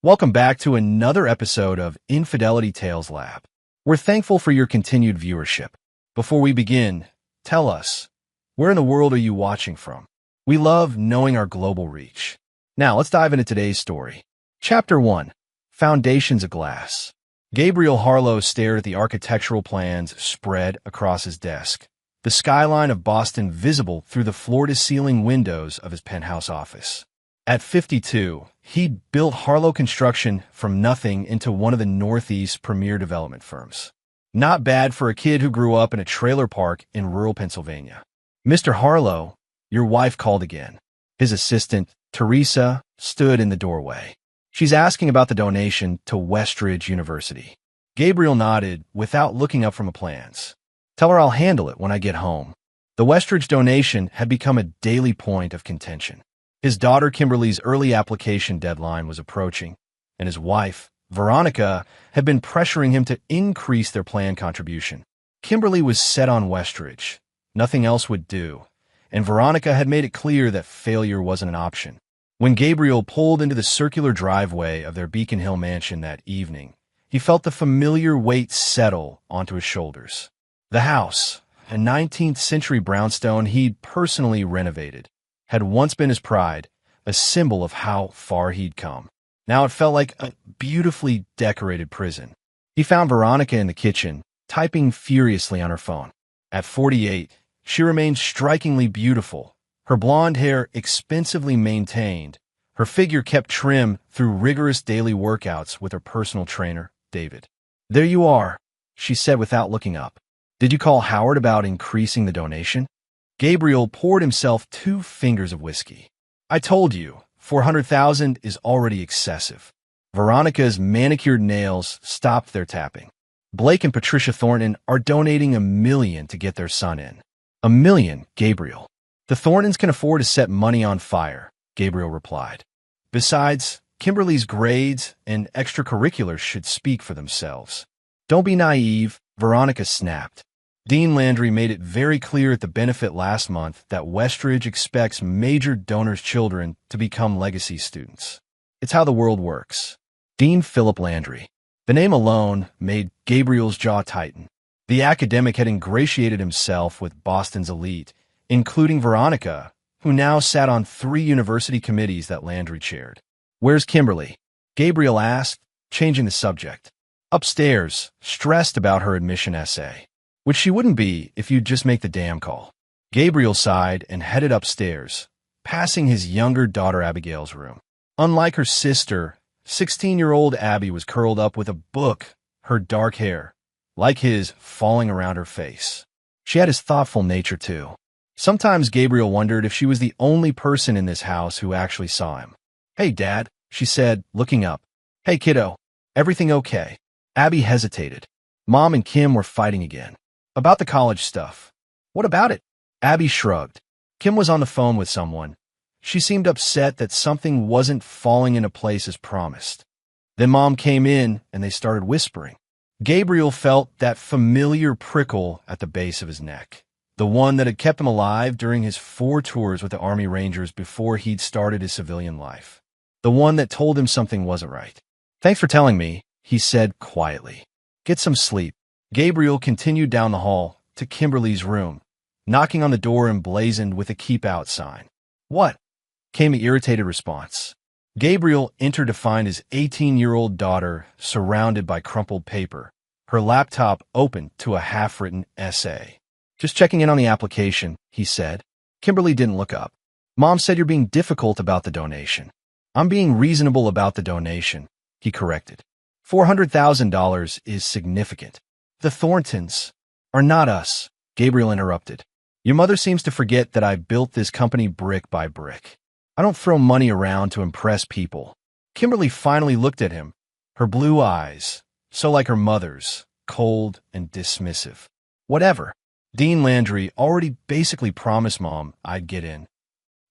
Welcome back to another episode of Infidelity Tales Lab. We're thankful for your continued viewership. Before we begin, tell us, where in the world are you watching from? We love knowing our global reach. Now, let's dive into today's story. Chapter 1. Foundations of Glass. Gabriel Harlow stared at the architectural plans spread across his desk, the skyline of Boston visible through the floor-to-ceiling windows of his penthouse office. At 52, he'd built Harlow Construction from nothing into one of the Northeast's premier development firms. Not bad for a kid who grew up in a trailer park in rural Pennsylvania. "Mr. Harlow, your wife called again." His assistant, Teresa, stood in the doorway. "She's asking about the donation to Westridge University." Gabriel nodded without looking up from the plans. "Tell her I'll handle it when I get home." The Westridge donation had become a daily point of contention. His daughter Kimberly's early application deadline was approaching, and his wife, Veronica, had been pressuring him to increase their planned contribution. Kimberly was set on Westridge. Nothing else would do, and Veronica had made it clear that failure wasn't an option. When Gabriel pulled into the circular driveway of their Beacon Hill mansion that evening, he felt the familiar weight settle onto his shoulders. The house, a 19th century brownstone he'd personally renovated, had once been his pride, a symbol of how far he'd come. Now it felt like a beautifully decorated prison. He found Veronica in the kitchen, typing furiously on her phone. At 48, she remained strikingly beautiful, her blonde hair expensively maintained, her figure kept trim through rigorous daily workouts with her personal trainer, David. "There you are," she said without looking up. "Did you call Howard about increasing the donation?" Gabriel poured himself 2 fingers of whiskey. "I told you, 400,000 is already excessive." Veronica's manicured nails stopped their tapping. "Blake and Patricia Thornton are donating $1 million to get their son in." "$1 million, Gabriel." "The Thorntons can afford to set money on fire," Gabriel replied. "Besides, Kimberly's grades and extracurriculars should speak for themselves." "Don't be naive," Veronica snapped. "Dean Landry made it very clear at the benefit last month that Westridge expects major donors' children to become legacy students. It's how the world works." Dean Philip Landry. The name alone made Gabriel's jaw tighten. The academic had ingratiated himself with Boston's elite, including Veronica, who now sat on 3 university committees that Landry chaired. "Where's Kimberly?" Gabriel asked, changing the subject. "Upstairs, stressed about her admission essay." "Which she wouldn't be if you'd just make the damn call." Gabriel sighed and headed upstairs, passing his younger daughter Abigail's room. Unlike her sister, 16-year-old Abby was curled up with a book, her dark hair, like his, falling around her face. She had his thoughtful nature, too. Sometimes Gabriel wondered if she was the only person in this house who actually saw him. "Hey, Dad," she said, looking up. "Hey, kiddo. Everything okay?" Abby hesitated. Mom and Kim were fighting again. "About the college stuff." "What about it?" Abby shrugged. Kim was on the phone with someone. She seemed upset that something wasn't falling into place as promised. Then Mom came in and they started whispering. Gabriel felt that familiar prickle at the base of his neck, the one that had kept him alive during his 4 tours with the Army Rangers before he'd started his civilian life, the one that told him something wasn't right. "Thanks for telling me," he said quietly. "Get some sleep." Gabriel continued down the hall to Kimberly's room, knocking on the door emblazoned with a "Keep Out" sign. "What?" came the irritated response. Gabriel entered to find his 18-year-old daughter surrounded by crumpled paper, her laptop open to a half-written essay. "Just checking in on the application," he said. Kimberly didn't look up. "Mom said you're being difficult about the donation." "I'm being reasonable about the donation," he corrected. $400,000 is significant. "The Thorntons are not us," Gabriel interrupted. "Your mother seems to forget that I built this company brick by brick. I don't throw money around to impress people." Kimberly finally looked at him, her blue eyes, so like her mother's, cold and dismissive. "Whatever. Dean Landry already basically promised Mom I'd get in."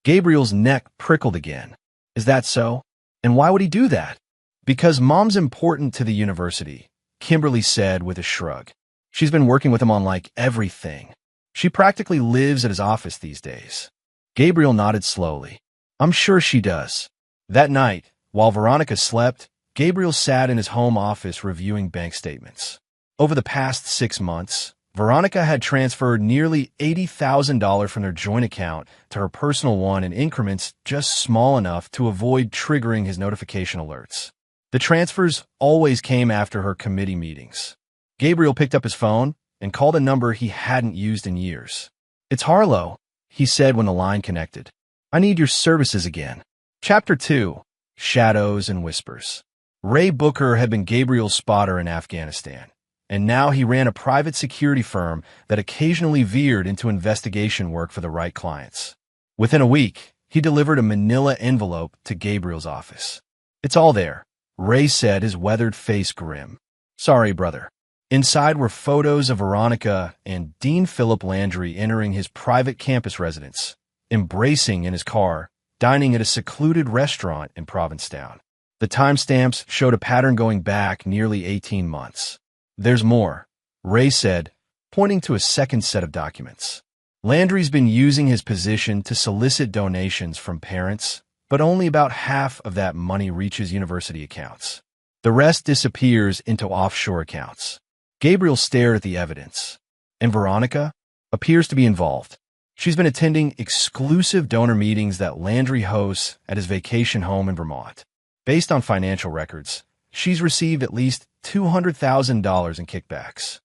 Gabriel's neck prickled again. "Is that so? And why would he do that?" "Because Mom's important to the university," Kimberly said with a shrug. "She's been working with him on like everything. She practically lives at his office these days." Gabriel nodded slowly. "I'm sure she does." That night, while Veronica slept, Gabriel sat in his home office reviewing bank statements. Over the past 6 months, Veronica had transferred nearly $80,000 from their joint account to her personal one in increments just small enough to avoid triggering his notification alerts. The transfers always came after her committee meetings. Gabriel picked up his phone and called a number he hadn't used in years. "It's Harlow," he said when the line connected. "I need your services again." Chapter 2. Shadows and Whispers. Ray Booker had been Gabriel's spotter in Afghanistan, and now he ran a private security firm that occasionally veered into investigation work for the right clients. Within a week, he delivered a manila envelope to Gabriel's office. "It's all there," Ray said, his weathered face grim. "Sorry, brother." Inside were photos of Veronica and Dean Philip Landry entering his private campus residence, embracing in his car, dining at a secluded restaurant in Provincetown. The timestamps showed a pattern going back nearly 18 months. "There's more," Ray said, pointing to a second set of documents. "Landry's been using his position to solicit donations from parents, but only about half of that money reaches university accounts. The rest disappears into offshore accounts." Gabriel stared at the evidence. "And Veronica appears to be involved. She's been attending exclusive donor meetings that Landry hosts at his vacation home in Vermont. Based on financial records, she's received at least $200,000 in kickbacks."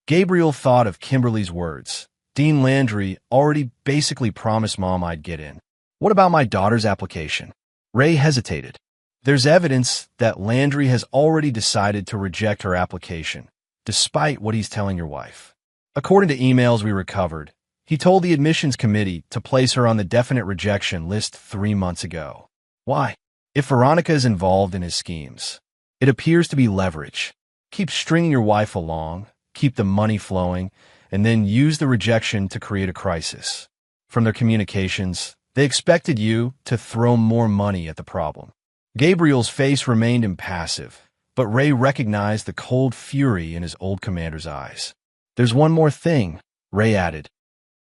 Gabriel thought of Kimberly's words. Dean Landry already basically promised Mom I'd get in. "What about my daughter's application?" Ray hesitated. "There's evidence that Landry has already decided to reject her application, despite what he's telling your wife. According to emails we recovered, he told the admissions committee to place her on the definite rejection list 3 months ago. Why? If Veronica is involved in his schemes, it appears to be leverage. Keep stringing your wife along, keep the money flowing, and then use the rejection to create a crisis. From their communications, they expected you to throw more money at the problem." Gabriel's face remained impassive, but Ray recognized the cold fury in his old commander's eyes. "There's one more thing," Ray added.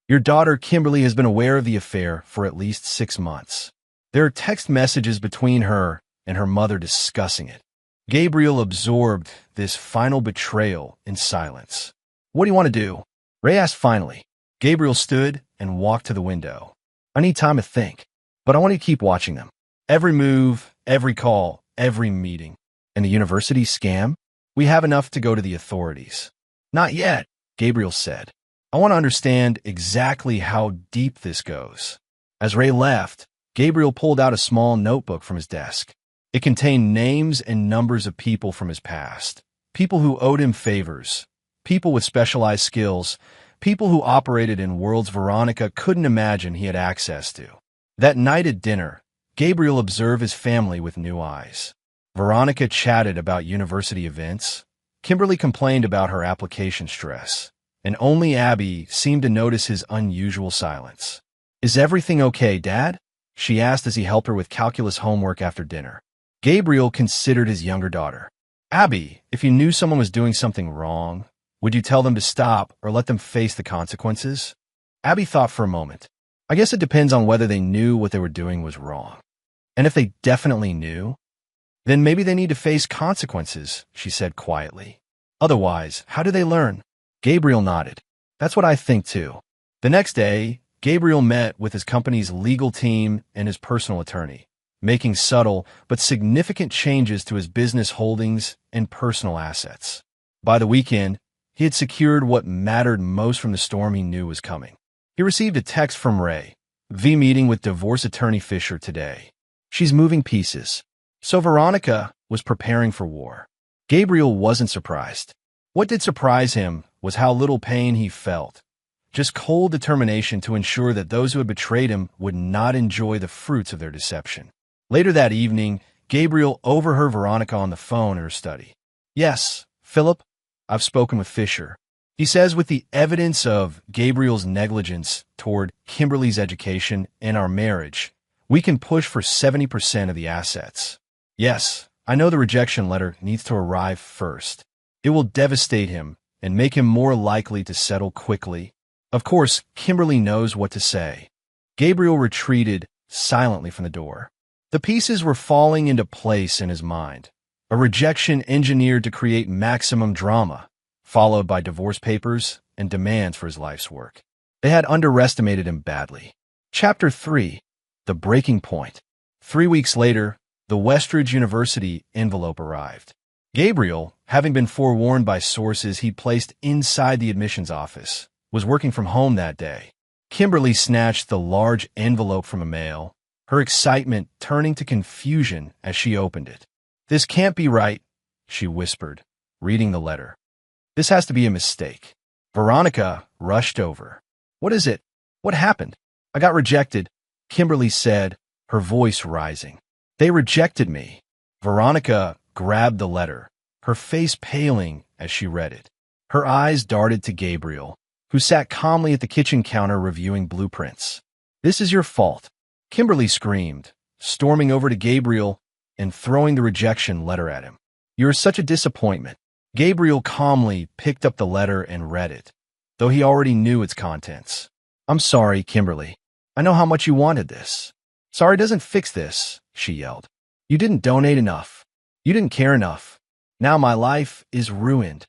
"Your daughter Kimberly has been aware of the affair for at least 6 months. There are text messages between her and her mother discussing it." Gabriel absorbed this final betrayal in silence. "What do you want to do?" Ray asked finally. Gabriel stood and walked to the window. "I need time to think, but I want to keep watching them. Every move, every call, every meeting. And the university scam? We have enough to go to the authorities." "Not yet," Gabriel said. "I want to understand exactly how deep this goes." As Ray left, Gabriel pulled out a small notebook from his desk. It contained names and numbers of people from his past, people who owed him favors, people with specialized skills, people who operated in worlds Veronica couldn't imagine he had access to. That night at dinner, Gabriel observed his family with new eyes. Veronica chatted about university events. Kimberly complained about her application stress, and only Abby seemed to notice his unusual silence. "Is everything okay, Dad?" she asked as he helped her with calculus homework after dinner. Gabriel considered his younger daughter. "Abby, if you knew someone was doing something wrong, would you tell them to stop or let them face the consequences?" Abby thought for a moment. "I guess it depends on whether they knew what they were doing was wrong. And if they definitely knew, then maybe they need to face consequences," she said quietly. "Otherwise, how do they learn?" Gabriel nodded. "That's what I think too." The next day, Gabriel met with his company's legal team and his personal attorney, making subtle but significant changes to his business holdings and personal assets. By the weekend, he had secured what mattered most from the storm he knew was coming. He received a text from Ray. "V meeting with divorce attorney Fisher today. She's moving pieces." So Veronica was preparing for war. Gabriel wasn't surprised. What did surprise him was how little pain he felt. Just cold determination to ensure that those who had betrayed him would not enjoy the fruits of their deception. Later that evening, Gabriel overheard Veronica on the phone in her study. "Yes, Philip, I've spoken with Fisher. He says with the evidence of Gabriel's negligence toward Kimberly's education and our marriage, we can push for 70% of the assets. Yes, I know the rejection letter needs to arrive first. It will devastate him and make him more likely to settle quickly. Of course, Kimberly knows what to say." Gabriel retreated silently from the door. The pieces were falling into place in his mind, A rejection engineered to create maximum drama, followed by divorce papers and demands for his life's work. They had underestimated him badly. Chapter 3. The Breaking Point. 3 weeks later, the Westridge University envelope arrived. Gabriel, having been forewarned by sources he placed inside the admissions office, was working from home that day. Kimberly snatched the large envelope from a mail, her excitement turning to confusion as she opened it. "This can't be right," she whispered, reading the letter. "This has to be a mistake." Veronica rushed over. "What is it? What happened?" "I got rejected," Kimberly said, her voice rising. "They rejected me." Veronica grabbed the letter, her face paling as she read it. Her eyes darted to Gabriel, who sat calmly at the kitchen counter reviewing blueprints. "This is your fault," Kimberly screamed, storming over to Gabriel and throwing the rejection letter at him. "You're such a disappointment." Gabriel calmly picked up the letter and read it, though he already knew its contents. "I'm sorry, Kimberly. I know how much you wanted this." "Sorry doesn't fix this," she yelled. "You didn't donate enough. You didn't care enough. Now my life is ruined."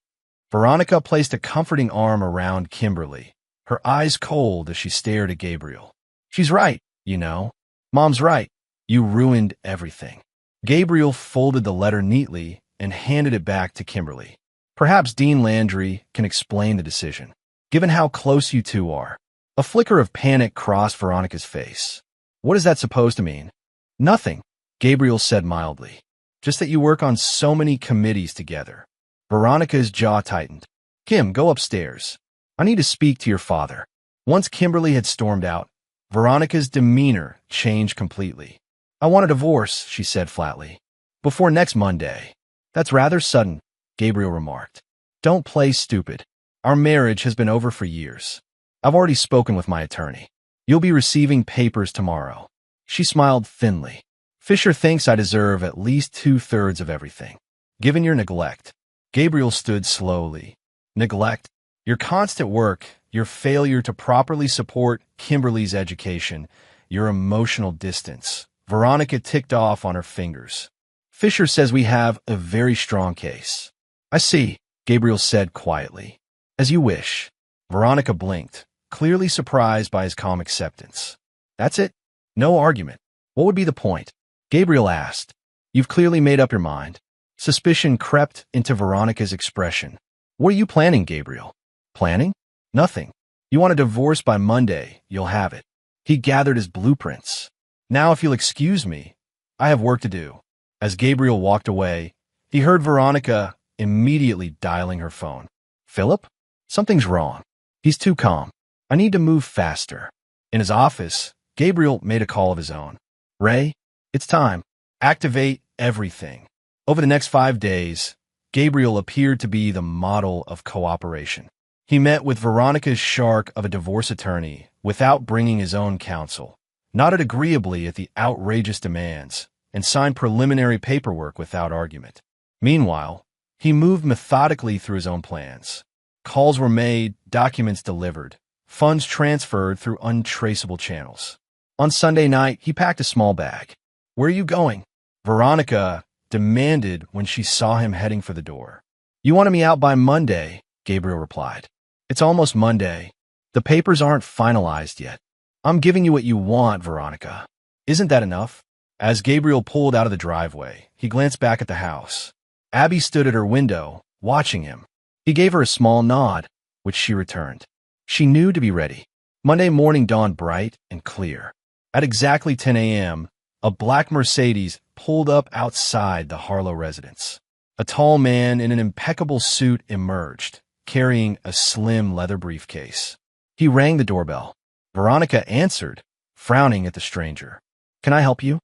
Veronica placed a comforting arm around Kimberly, her eyes cold as she stared at Gabriel. "She's right, you know. Mom's right. You ruined everything." Gabriel folded the letter neatly and handed it back to Kimberly. "Perhaps Dean Landry can explain the decision, given how close you two are." A flicker of panic crossed Veronica's face. "What is that supposed to mean?" "Nothing," Gabriel said mildly. "Just that you work on so many committees together." Veronica's jaw tightened. "Kim, go upstairs. I need to speak to your father." Once Kimberly had stormed out, Veronica's demeanor changed completely. "I want a divorce," she said flatly. "Before next Monday." "That's rather sudden," Gabriel remarked. "Don't play stupid. Our marriage has been over for years. I've already spoken with my attorney. You'll be receiving papers tomorrow." She smiled thinly. "Fisher thinks I deserve at least 2/3 of everything. Given your neglect." Gabriel stood slowly. "Neglect? Your constant work, your failure to properly support Kimberly's education, your emotional distance." Veronica ticked off on her fingers. "Fisher says we have a very strong case." "I see," Gabriel said quietly. "As you wish." Veronica blinked, clearly surprised by his calm acceptance. "That's it? No argument? What would be the point?" Gabriel asked. "You've clearly made up your mind." Suspicion crept into Veronica's expression. "What are you planning, Gabriel?" "Planning? Nothing. You want a divorce by Monday, you'll have it." He gathered his blueprints. "Now, if you'll excuse me, I have work to do." As Gabriel walked away, he heard Veronica immediately dialing her phone. "Philip? Something's wrong. He's too calm. I need to move faster." In his office, Gabriel made a call of his own. "Ray, it's time. Activate everything." Over the next 5 days, Gabriel appeared to be the model of cooperation. He met with Veronica's shark of a divorce attorney without bringing his own counsel, nodded agreeably at the outrageous demands, and signed preliminary paperwork without argument. Meanwhile, he moved methodically through his own plans. Calls were made, documents delivered, funds transferred through untraceable channels. On Sunday night, he packed a small bag. "Where are you going?" Veronica demanded when she saw him heading for the door. "You wanted me out by Monday," Gabriel replied. "It's almost Monday. The papers aren't finalized yet. I'm giving you what you want, Veronica. Isn't that enough?" As Gabriel pulled out of the driveway, he glanced back at the house. Abby stood at her window, watching him. He gave her a small nod, which she returned. She knew to be ready. Monday morning dawned bright and clear. At exactly 10 a.m., a black Mercedes pulled up outside the Harlow residence. A tall man in an impeccable suit emerged, carrying a slim leather briefcase. He rang the doorbell. Veronica answered, frowning at the stranger. "Can I help you?"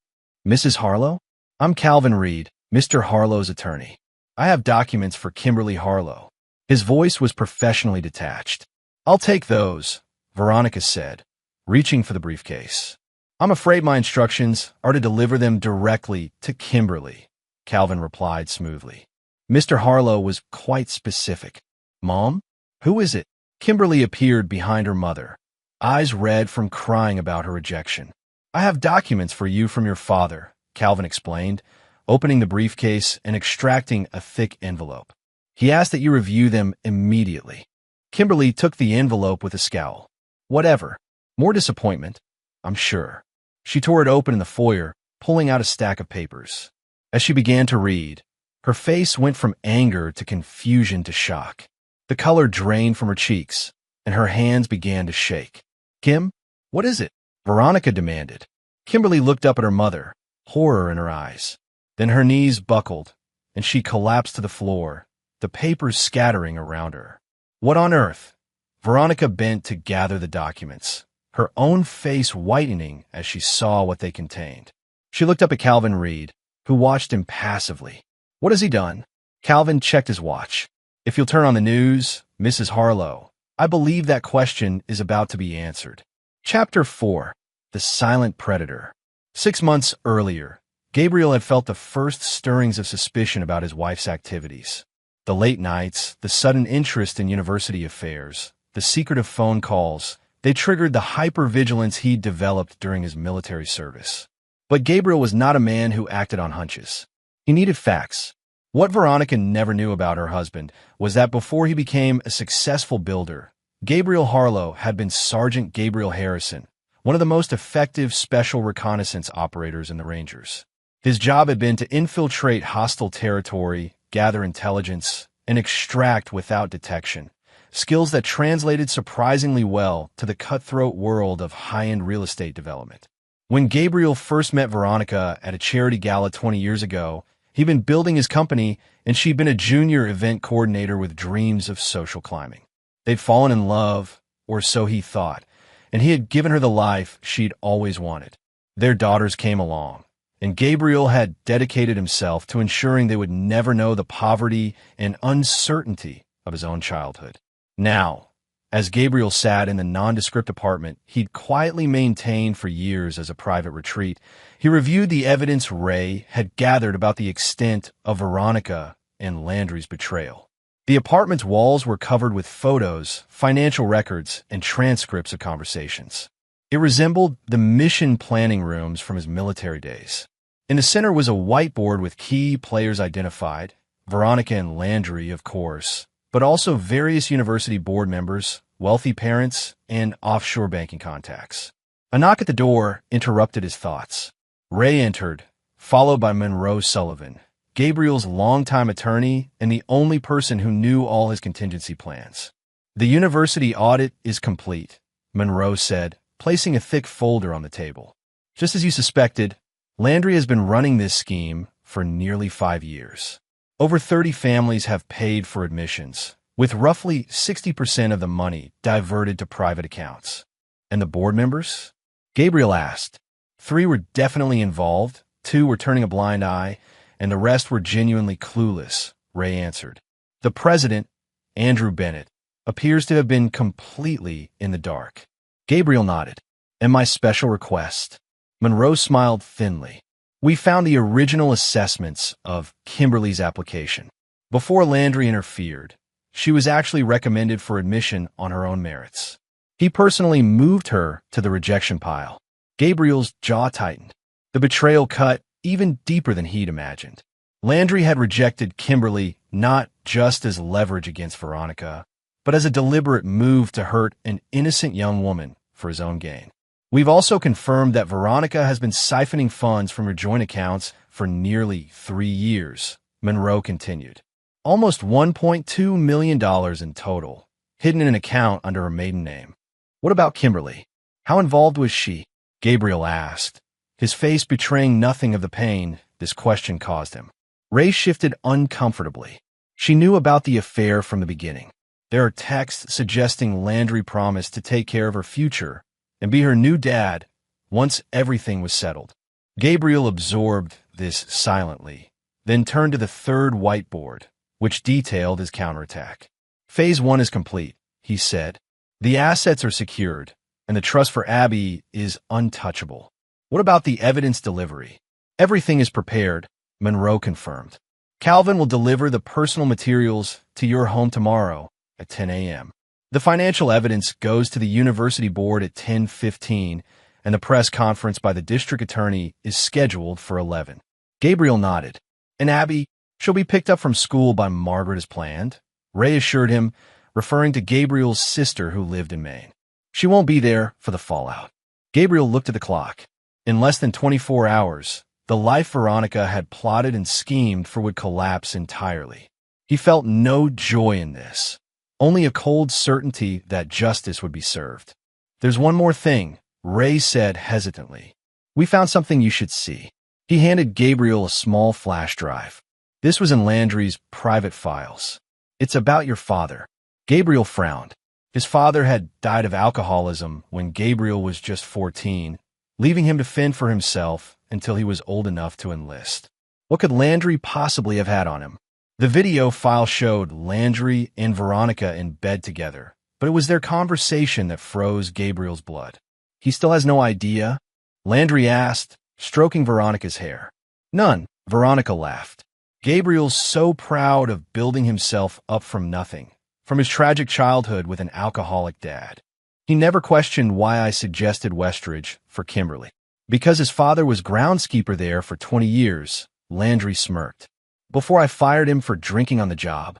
"Mrs. Harlow?" "I'm Calvin Reed, Mr. Harlow's attorney. I have documents for Kimberly Harlow." His voice was professionally detached. "I'll take those," Veronica said, reaching for the briefcase. "I'm afraid my instructions are to deliver them directly to Kimberly," Calvin replied smoothly. Mr. Harlow was quite specific. "Mom? Who is it?" Kimberly appeared behind her mother, eyes red from crying about her rejection. "I have documents for you from your father," Calvin explained, opening the briefcase and extracting a thick envelope. He asked that you review them immediately. Kimberly took the envelope with a scowl. Whatever. More disappointment, I'm sure. She tore it open in the foyer, pulling out a stack of papers. As she began to read, her face went from anger to confusion to shock. The color drained from her cheeks, and her hands began to shake. Kim, what is it? Veronica demanded. Kimberly looked up at her mother, horror in her eyes. Then her knees buckled, and she collapsed to the floor, the papers scattering around her. What on earth? Veronica bent to gather the documents, her own face whitening as she saw what they contained. She looked up at Calvin Reed, who watched impassively. What has he done? Calvin checked his watch. If you'll turn on the news, Mrs. Harlow, I believe that question is about to be answered. Chapter 4. The Silent Predator. 6 months earlier, Gabriel had felt the first stirrings of suspicion about his wife's activities. The late nights, the sudden interest in university affairs, the secretive phone calls, they triggered the hypervigilance he'd developed during his military service. But Gabriel was not a man who acted on hunches. He needed facts. What Veronica never knew about her husband was that before he became a successful builder, Gabriel Harlow had been Sergeant Gabriel Harrison, one of the most effective special reconnaissance operators in the Rangers. His job had been to infiltrate hostile territory, gather intelligence, and extract without detection, skills that translated surprisingly well to the cutthroat world of high-end real estate development. When Gabriel first met Veronica at a charity gala 20 years ago, he'd been building his company, and she'd been a junior event coordinator with dreams of social climbing. They'd fallen in love, or so he thought, and he had given her the life she'd always wanted. Their daughters came along, and Gabriel had dedicated himself to ensuring they would never know the poverty and uncertainty of his own childhood. Now, as Gabriel sat in the nondescript apartment he'd quietly maintained for years as a private retreat, he reviewed the evidence Ray had gathered about the extent of Veronica and Landry's betrayal. The apartment's walls were covered with photos, financial records, and transcripts of conversations. It resembled the mission planning rooms from his military days. In the center was a whiteboard with key players identified, Veronica and Landry, of course, but also various university board members, wealthy parents, and offshore banking contacts. A knock at the door interrupted his thoughts. Ray entered, followed by Monroe Sullivan, Gabriel's longtime attorney and the only person who knew all his contingency plans. The university audit is complete, Monroe said, placing a thick folder on the table. Just as you suspected, Landry has been running this scheme for nearly 5 years. Over 30 families have paid for admissions, with roughly 60% of the money diverted to private accounts. And the board members? Gabriel asked. 3 were definitely involved, 2 were turning a blind eye, and the rest were genuinely clueless, Ray answered. The president, Andrew Bennett, appears to have been completely in the dark. Gabriel nodded. And my special request? Monroe smiled thinly. We found the original assessments of Kimberly's application. Before Landry interfered, she was actually recommended for admission on her own merits. He personally moved her to the rejection pile. Gabriel's jaw tightened. The betrayal cut even deeper than he'd imagined. Landry had rejected Kimberly not just as leverage against Veronica, but as a deliberate move to hurt an innocent young woman for his own gain. We've also confirmed that Veronica has been siphoning funds from her joint accounts for nearly 3 years, Monroe continued. Almost $1.2 million in total, hidden in an account under her maiden name. What about Kimberly? How involved was she? Gabriel asked, his face betraying nothing of the pain this question caused him. Ray shifted uncomfortably. She knew about the affair from the beginning. There are texts suggesting Landry promised to take care of her future and be her new dad once everything was settled. Gabriel absorbed this silently, then turned to the third whiteboard, which detailed his counterattack. Phase 1 is complete, he said. The assets are secured, and the trust for Abby is untouchable. What about the evidence delivery? Everything is prepared, Monroe confirmed. Calvin will deliver the personal materials to your home tomorrow at 10 a.m. The financial evidence goes to the university board at 10:15, and the press conference by the district attorney is scheduled for 11. Gabriel nodded. And Abby, she'll be picked up from school by Margaret as planned, Ray assured him, referring to Gabriel's sister who lived in Maine. She won't be there for the fallout. Gabriel looked at the clock. In less than 24 hours, the life Veronica had plotted and schemed for would collapse entirely. He felt no joy in this, only a cold certainty that justice would be served. There's one more thing, Ray said hesitantly. We found something you should see. He handed Gabriel a small flash drive. This was in Landry's private files. It's about your father. Gabriel frowned. His father had died of alcoholism when Gabriel was just 14, leaving him to fend for himself until he was old enough to enlist. What could Landry possibly have had on him? The video file showed Landry and Veronica in bed together, but it was their conversation that froze Gabriel's blood. He still has no idea? Landry asked, stroking Veronica's hair. None, Veronica laughed. Gabriel's so proud of building himself up from nothing, from his tragic childhood with an alcoholic dad. He never questioned why I suggested Westridge for Kimberly. Because his father was groundskeeper there for 20 years, Landry smirked. Before I fired him for drinking on the job,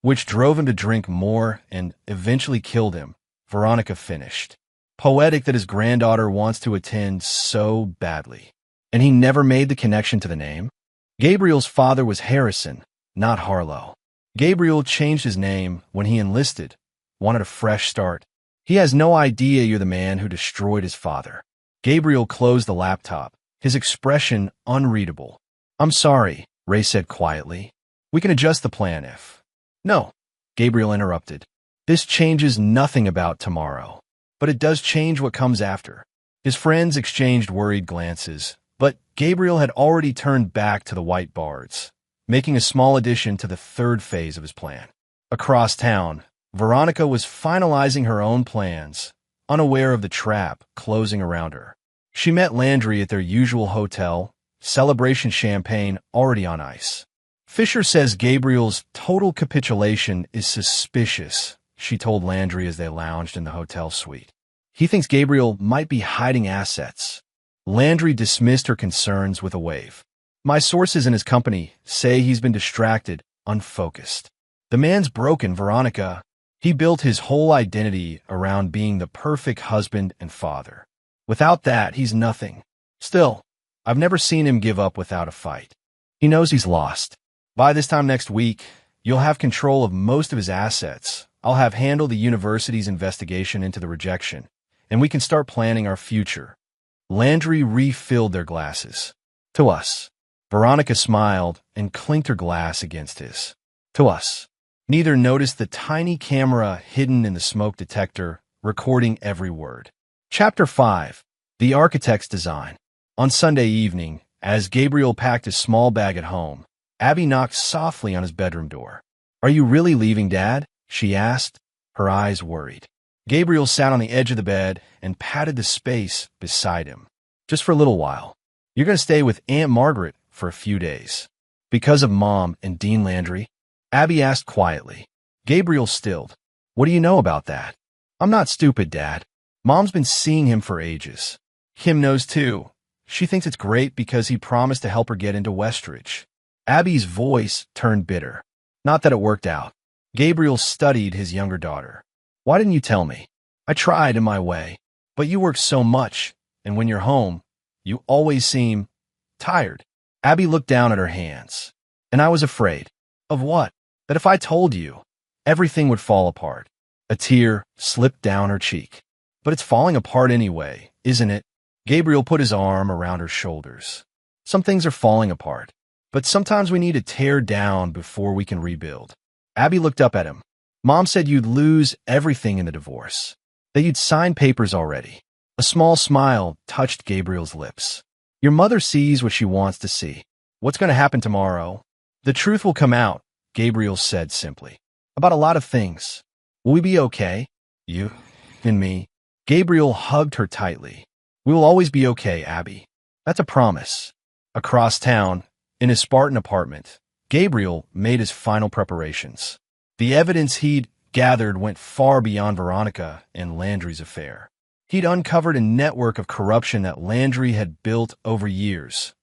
which drove him to drink more and eventually killed him, Veronica finished. Poetic that his granddaughter wants to attend so badly. And he never made the connection to the name? Gabriel's father was Harrison, not Harlow. Gabriel changed his name when he enlisted, wanted a fresh start. He has no idea you're the man who destroyed his father. Gabriel closed the laptop, his expression unreadable. I'm sorry, Ray said quietly. We can adjust the plan if... No, Gabriel interrupted. This changes nothing about tomorrow, but it does change what comes after. His friends exchanged worried glances, but Gabriel had already turned back to the white bards, making a small addition to the third phase of his plan. Across town, Veronica was finalizing her own plans, unaware of the trap closing around her. She met Landry at their usual hotel, Celebration champagne already on ice. Fisher says Gabriel's total capitulation is suspicious, she told Landry as they lounged in the hotel suite. He thinks Gabriel might be hiding assets. Landry dismissed her concerns with a wave. My sources in his company say he's been distracted, unfocused. The man's broken, Veronica. He built his whole identity around being the perfect husband and father. Without that, he's nothing. Still, I've never seen him give up without a fight. He knows he's lost. By this time next week, you'll have control of most of his assets. I'll have handled the university's investigation into the rejection, and we can start planning our future. Landry refilled their glasses. To us. Veronica smiled and clinked her glass against his. To us. Neither noticed the tiny camera hidden in the smoke detector, recording every word. Chapter 5. The Architect's Design. On Sunday evening, as Gabriel packed his small bag at home, Abby knocked softly on his bedroom door. Are you really leaving, Dad? She asked, her eyes worried. Gabriel sat on the edge of the bed and patted the space beside him. Just for a little while. You're going to stay with Aunt Margaret for a few days. Because of Mom and Dean Landry? Abby asked quietly. Gabriel stilled. What do you know about that? I'm not stupid, Dad. Mom's been seeing him for ages. Kim knows too. She thinks it's great because he promised to help her get into Westridge. Abby's voice turned bitter. Not that it worked out. Gabriel studied his younger daughter. Why didn't you tell me? I tried in my way. But you work so much, and when you're home, you always seem tired. Abby looked down at her hands. And I was afraid. Of what? That if I told you, everything would fall apart. A tear slipped down her cheek. But it's falling apart anyway, isn't it? Gabriel put his arm around her shoulders. Some things are falling apart, but sometimes we need to tear down before we can rebuild. Abby looked up at him. Mom said you'd lose everything in the divorce, that you'd sign papers already. A small smile touched Gabriel's lips. Your mother sees what she wants to see. What's going to happen tomorrow? The truth will come out, Gabriel said simply. About a lot of things. Will we be okay? You and me. Gabriel hugged her tightly. We will always be okay, Abby. That's a promise. Across town, in his Spartan apartment, Gabriel made his final preparations. The evidence he'd gathered went far beyond Veronica and Landry's affair. He'd uncovered a network of corruption that Landry had built over years,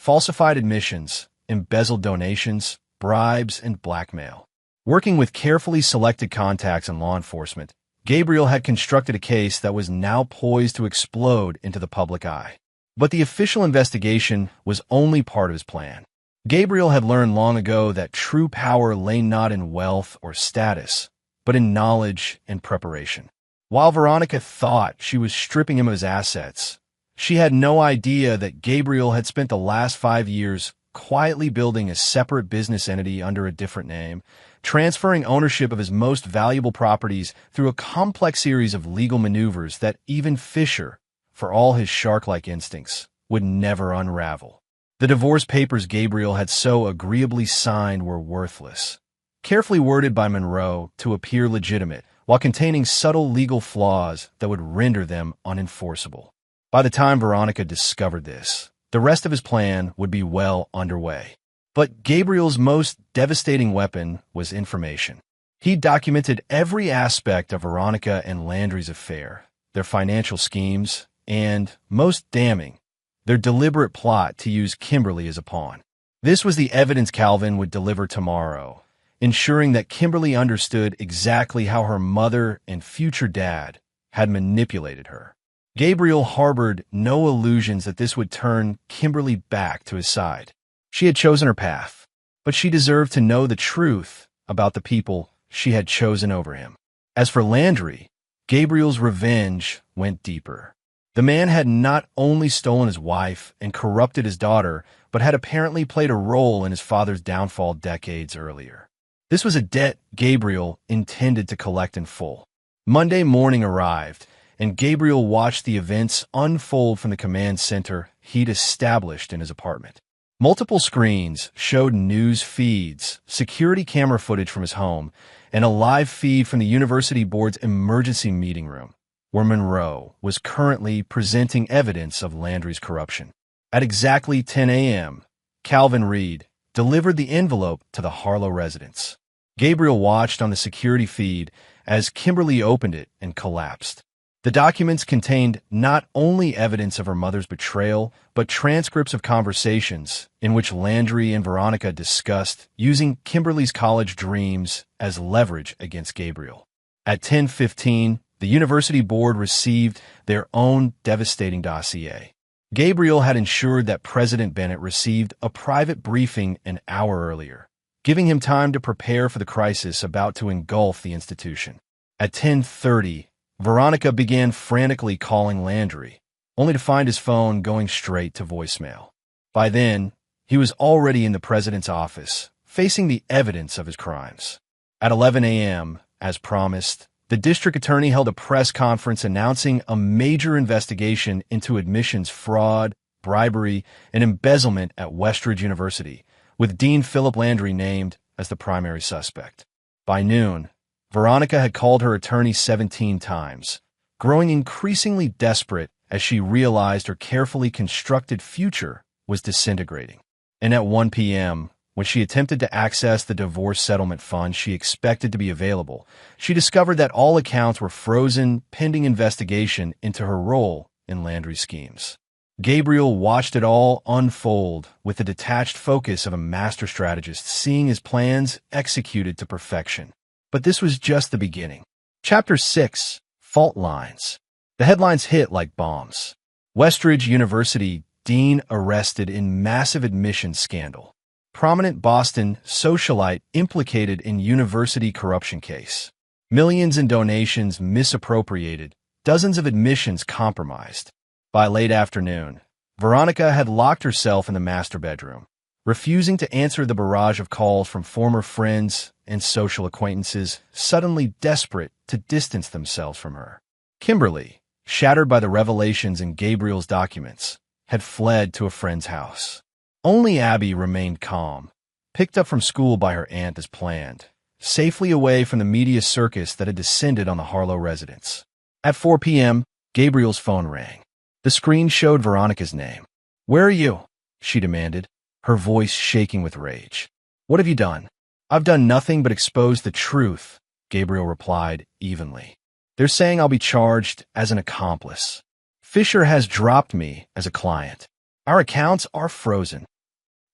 falsified admissions, embezzled donations, bribes, and blackmail. Working with carefully selected contacts in law enforcement, Gabriel had constructed a case that was now poised to explode into the public eye. But the official investigation was only part of his plan. Gabriel had learned long ago that true power lay not in wealth or status, but in knowledge and preparation. While Veronica thought she was stripping him of his assets, she had no idea that Gabriel had spent the last 5 years quietly building a separate business entity under a different name, transferring ownership of his most valuable properties through a complex series of legal maneuvers that even Fisher, for all his shark-like instincts, would never unravel. The divorce papers Gabriel had so agreeably signed were worthless, carefully worded by Monroe to appear legitimate, while containing subtle legal flaws that would render them unenforceable. By the time Veronica discovered this, the rest of his plan would be well underway. But Gabriel's most devastating weapon was information. He documented every aspect of Veronica and Landry's affair, their financial schemes, and, most damning, their deliberate plot to use Kimberly as a pawn. This was the evidence Calvin would deliver tomorrow, ensuring that Kimberly understood exactly how her mother and future dad had manipulated her. Gabriel harbored no illusions that this would turn Kimberly back to his side. She had chosen her path, but she deserved to know the truth about the people she had chosen over him. As for Landry, Gabriel's revenge went deeper. The man had not only stolen his wife and corrupted his daughter, but had apparently played a role in his father's downfall decades earlier. This was a debt Gabriel intended to collect in full. Monday morning arrived, and Gabriel watched the events unfold from the command center he'd established in his apartment. Multiple screens showed news feeds, security camera footage from his home, and a live feed from the university board's emergency meeting room, where Monroe was currently presenting evidence of Landry's corruption. At exactly 10 a.m., Calvin Reed delivered the envelope to the Harlow residence. Gabriel watched on the security feed as Kimberly opened it and collapsed. The documents contained not only evidence of her mother's betrayal, but transcripts of conversations in which Landry and Veronica discussed using Kimberly's college dreams as leverage against Gabriel. At 10:15, the university board received their own devastating dossier. Gabriel had ensured that President Bennett received a private briefing an hour earlier, giving him time to prepare for the crisis about to engulf the institution. At 10:30, Veronica began frantically calling Landry, only to find his phone going straight to voicemail. By then, he was already in the president's office, facing the evidence of his crimes. At 11 a.m., as promised, the district attorney held a press conference announcing a major investigation into admissions fraud, bribery, and embezzlement at Westridge University, with Dean Philip Landry named as the primary suspect. By noon, Veronica had called her attorney 17 times, growing increasingly desperate as she realized her carefully constructed future was disintegrating. And at 1 p.m., when she attempted to access the divorce settlement fund she expected to be available, she discovered that all accounts were frozen pending investigation into her role in Landry's schemes. Gabriel watched it all unfold with the detached focus of a master strategist seeing his plans executed to perfection. But this was just the beginning. Chapter 6, Fault Lines. The headlines hit like bombs. Westridge University dean arrested in massive admissions scandal. Prominent Boston socialite implicated in university corruption case. Millions in donations misappropriated. Dozens of admissions compromised. By late afternoon, Veronica had locked herself in the master bedroom, refusing to answer the barrage of calls from former friends and social acquaintances suddenly desperate to distance themselves from her. Kimberly, shattered by the revelations in Gabriel's documents, had fled to a friend's house. Only Abby remained calm, picked up from school by her aunt as planned, safely away from the media circus that had descended on the Harlow residence. At 4 p.m., Gabriel's phone rang. The screen showed Veronica's name. "Where are you?" she demanded, her voice shaking with rage. "What have you done?" "I've done nothing but expose the truth," Gabriel replied evenly. "They're saying I'll be charged as an accomplice. Fisher has dropped me as a client. Our accounts are frozen.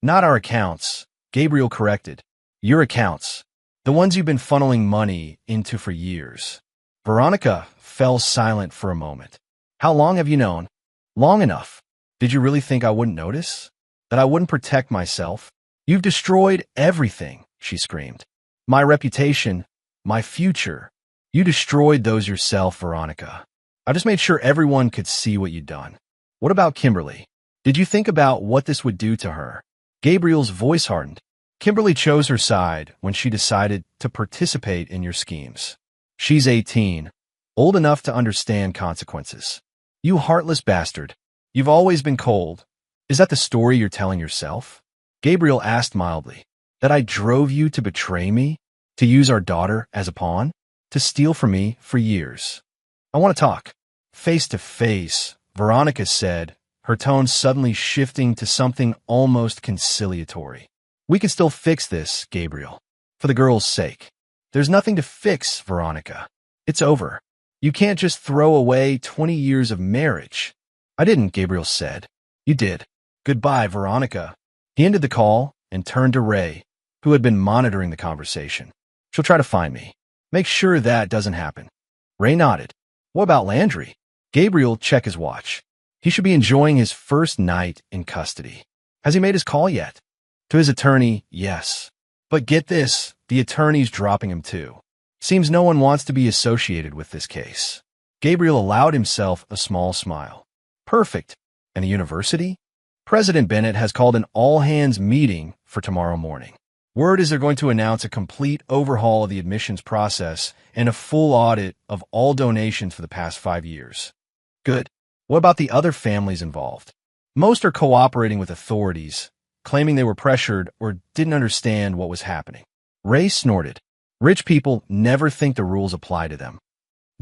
Not our accounts, Gabriel corrected. Your accounts. The ones you've been funneling money into for years. Veronica fell silent for a moment. How long have you known? Long enough. Did you really think I wouldn't notice? That I wouldn't protect myself? You've destroyed everything, she screamed. My reputation, my future. You destroyed those yourself, Veronica. I just made sure everyone could see what you'd done. What about Kimberly? Did you think about what this would do to her? Gabriel's voice hardened. Kimberly chose her side when she decided to participate in your schemes. She's 18, old enough to understand consequences. You heartless bastard. You've always been cold. Is that the story you're telling yourself? Gabriel asked mildly. That I drove you to betray me? To use our daughter as a pawn? To steal from me for years? I want to talk. Face to face, Veronica said, her tone suddenly shifting to something almost conciliatory. We can still fix this, Gabriel. For the girl's sake. There's nothing to fix, Veronica. It's over. You can't just throw away 20 years of marriage. I didn't, Gabriel said. You did. Goodbye, Veronica. He ended the call and turned to Ray, who had been monitoring the conversation. She'll try to find me. Make sure that doesn't happen. Ray nodded. What about Landry? Gabriel checked his watch. He should be enjoying his first night in custody. Has he made his call yet? To his attorney, yes. But get this, the attorney's dropping him too. Seems no one wants to be associated with this case. Gabriel allowed himself a small smile. Perfect. And a university? President Bennett has called an all-hands meeting for tomorrow morning. Word is they're going to announce a complete overhaul of the admissions process and a full audit of all donations for the past 5 years. Good. What about the other families involved? Most are cooperating with authorities, claiming they were pressured or didn't understand what was happening. Ray snorted. Rich people never think the rules apply to them.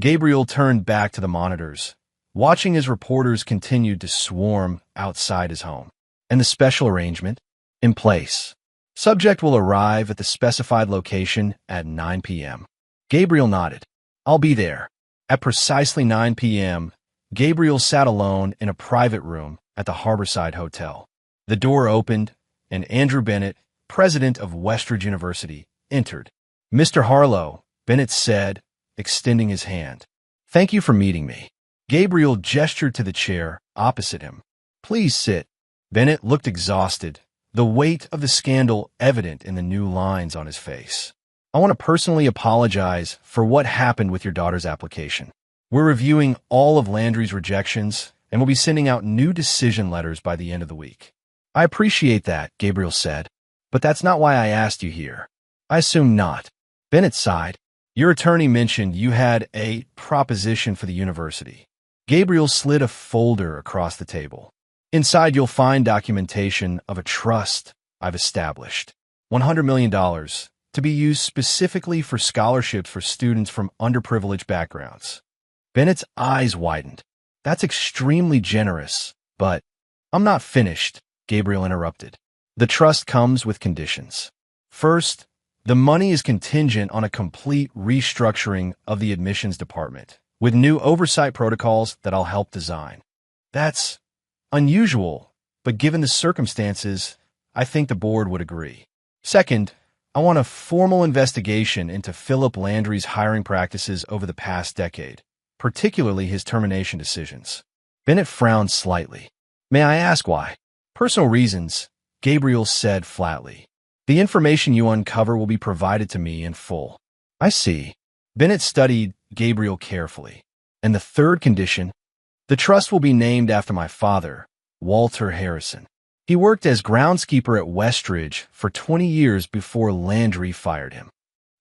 Gabriel turned back to the monitors, watching as reporters continued to swarm outside his home. And the special arrangement? In place. Subject will arrive at the specified location at 9 p.m. Gabriel nodded. I'll be there. At precisely 9 p.m., Gabriel sat alone in a private room at the Harborside Hotel. The door opened, and Andrew Bennett, president of Westridge University, entered. Mr. Harlow, Bennett said, extending his hand. Thank you for meeting me. Gabriel gestured to the chair opposite him. Please sit. Bennett looked exhausted, the weight of the scandal evident in the new lines on his face. I want to personally apologize for what happened with your daughter's application. We're reviewing all of Landry's rejections, and we'll be sending out new decision letters by the end of the week. I appreciate that, Gabriel said, but that's not why I asked you here. I assume not. Bennett sighed. Your attorney mentioned you had a proposition for the university. Gabriel slid a folder across the table. Inside you'll find documentation of a trust I've established. $100 million to be used specifically for scholarships for students from underprivileged backgrounds. Bennett's eyes widened. That's extremely generous, but I'm not finished, Gabriel interrupted. The trust comes with conditions. First, the money is contingent on a complete restructuring of the admissions department, with new oversight protocols that I'll help design. That's unusual, but given the circumstances, I think the board would agree. Second, I want a formal investigation into Philip Landry's hiring practices over the past decade, particularly his termination decisions. Bennett frowned slightly. May I ask why? Personal reasons, Gabriel said flatly. The information you uncover will be provided to me in full. I see. Bennett studied Gabriel carefully. And the third condition? The trust will be named after my father, Walter Harrison. He worked as groundskeeper at Westridge for 20 years before Landry fired him.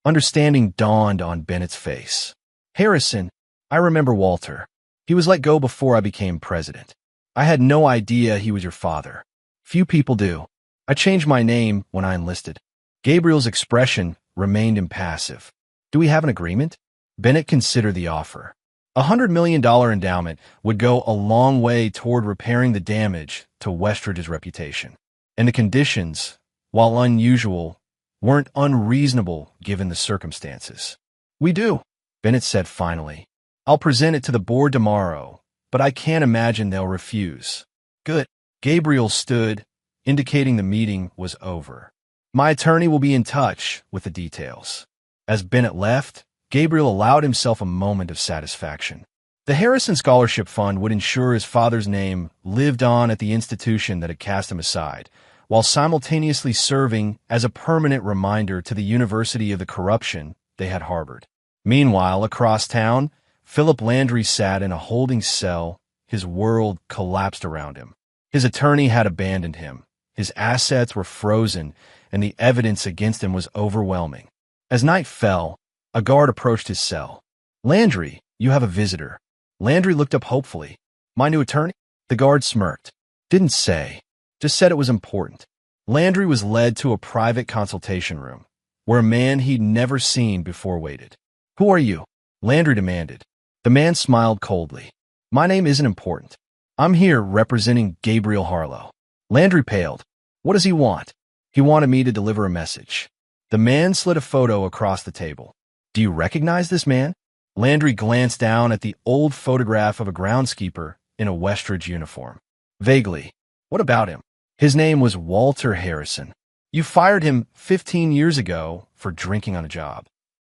Understanding dawned on Bennett's face. Harrison, I remember Walter. He was let go before I became president. I had no idea he was your father. Few people do. I changed my name when I enlisted. Gabriel's expression remained impassive. Do we have an agreement? Bennett considered the offer. $100 million endowment would go a long way toward repairing the damage to Westridge's reputation. And the conditions, while unusual, weren't unreasonable given the circumstances. We do, Bennett said finally. I'll present it to the board tomorrow, but I can't imagine they'll refuse. Good. Gabriel stood, indicating the meeting was over. My attorney will be in touch with the details. As Bennett left, Gabriel allowed himself a moment of satisfaction. The Harrison Scholarship Fund would ensure his father's name lived on at the institution that had cast him aside, while simultaneously serving as a permanent reminder to the university of the corruption they had harbored. Meanwhile, across town, Philip Landry sat in a holding cell. His world collapsed around him. His attorney had abandoned him. His assets were frozen, and the evidence against him was overwhelming. As night fell, a guard approached his cell. "Landry, you have a visitor." Landry looked up hopefully. "My new attorney?" The guard smirked. "Didn't say. Just said it was important." Landry was led to a private consultation room, where a man he'd never seen before waited. "Who are you?" Landry demanded. The man smiled coldly. "My name isn't important. I'm here representing Gabriel Harlow." Landry paled. "What does he want?" "He wanted me to deliver a message." The man slid a photo across the table. "Do you recognize this man?" Landry glanced down at the old photograph of a groundskeeper in a Westridge uniform. "Vaguely. What about him?" "His name was Walter Harrison. You fired him 15 years ago for drinking on a job."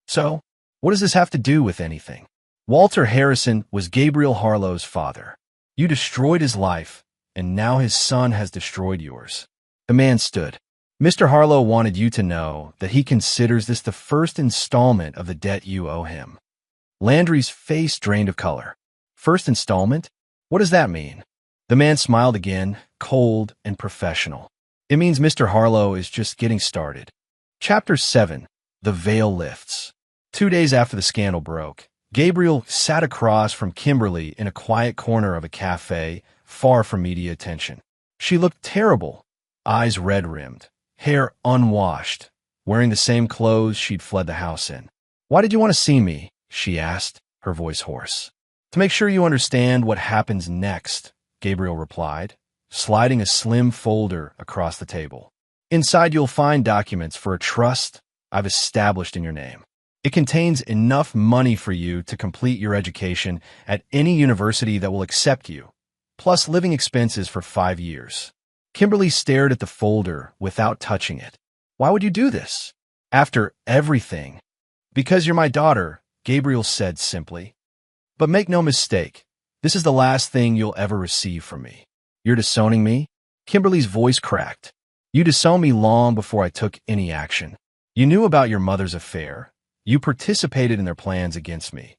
"So, what does this have to do with anything?" "Walter Harrison was Gabriel Harlow's father. You destroyed his life, and now his son has destroyed yours." The man stood. "Mr. Harlow wanted you to know that he considers this the first installment of the debt you owe him." Landry's face drained of color. "First installment? What does that mean?" The man smiled again, cold and professional. "It means Mr. Harlow is just getting started." Chapter 7. The Veil Lifts. 2 days after the scandal broke, Gabriel sat across from Kimberly in a quiet corner of a cafe, far from media attention. She looked terrible, eyes red-rimmed, hair unwashed, wearing the same clothes she'd fled the house in. "Why did you want to see me?" she asked, her voice hoarse. "To make sure you understand what happens next," Gabriel replied, sliding a slim folder across the table. "Inside you'll find documents for a trust I've established in your name. It contains enough money for you to complete your education at any university that will accept you, plus living expenses for 5 years. Kimberly stared at the folder without touching it. "Why would you do this?" "After everything." "Because you're my daughter," Gabriel said simply. "But make no mistake, this is the last thing you'll ever receive from me." "You're disowning me?" Kimberly's voice cracked. "You disowned me long before I took any action. You knew about your mother's affair. You participated in their plans against me,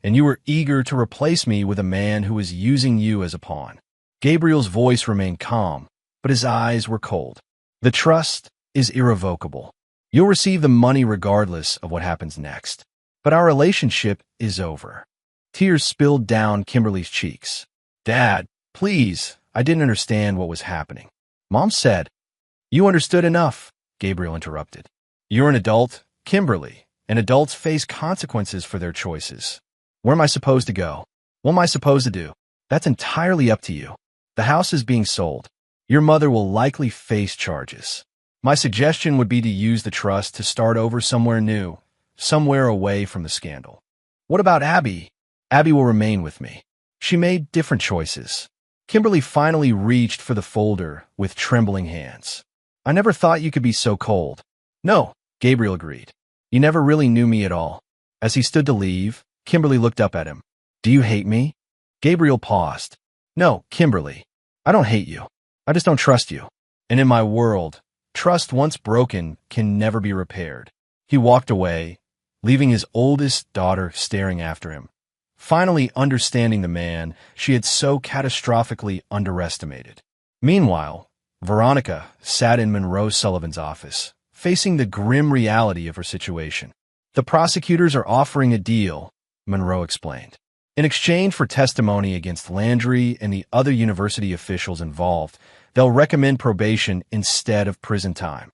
and you were eager to replace me with a man who was using you as a pawn." Gabriel's voice remained calm, but his eyes were cold. "The trust is irrevocable. You'll receive the money regardless of what happens next. But our relationship is over." Tears spilled down Kimberly's cheeks. "Dad, please, I didn't understand what was happening." Mom said. "You understood enough," Gabriel interrupted. "You're an adult, Kimberly, and adults face consequences for their choices. Where am I supposed to go? What am I supposed to do? That's entirely up to you. The house is being sold. Your mother will likely face charges. My suggestion would be to use the trust to start over somewhere new, somewhere away from the scandal." "What about Abby?" "Abby will remain with me." She made different choices. Kimberly finally reached for the folder with trembling hands. "I never thought you could be so cold." "No," Gabriel agreed. "You never really knew me at all." As he stood to leave, Kimberly looked up at him. "Do you hate me?" Gabriel paused. "No, Kimberly. I don't hate you. I just don't trust you. And in my world, trust once broken can never be repaired." He walked away, leaving his oldest daughter staring after him, finally understanding the man she had so catastrophically underestimated. Meanwhile, Veronica sat in Monroe Sullivan's office, facing the grim reality of her situation. "The prosecutors are offering a deal," Monroe explained. "In exchange for testimony against Landry and the other university officials involved, they'll recommend probation instead of prison time."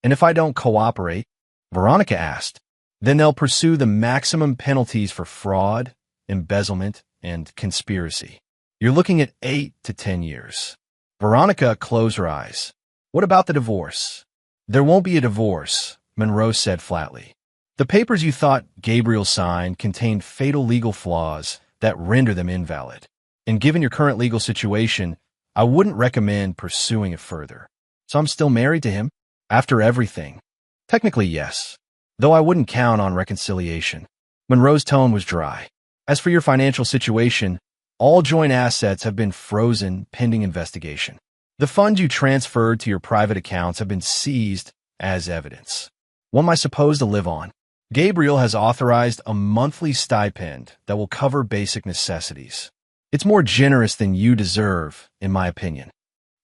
"And if I don't cooperate?" Veronica asked. "Then they'll pursue the maximum penalties for fraud, embezzlement, and conspiracy. You're looking at 8 to 10 years. Veronica closed her eyes. "What about the divorce?" "There won't be a divorce," Monroe said flatly. "The papers you thought Gabriel signed contained fatal legal flaws that render them invalid. And given your current legal situation, I wouldn't recommend pursuing it further." So I'm still married to him? After everything? Technically, yes. Though I wouldn't count on reconciliation. Monroe's tone was dry. As for your financial situation, all joint assets have been frozen pending investigation. The funds you transferred to your private accounts have been seized as evidence. What am I supposed to live on? Gabriel has authorized a monthly stipend that will cover basic necessities. It's more generous than you deserve, in my opinion.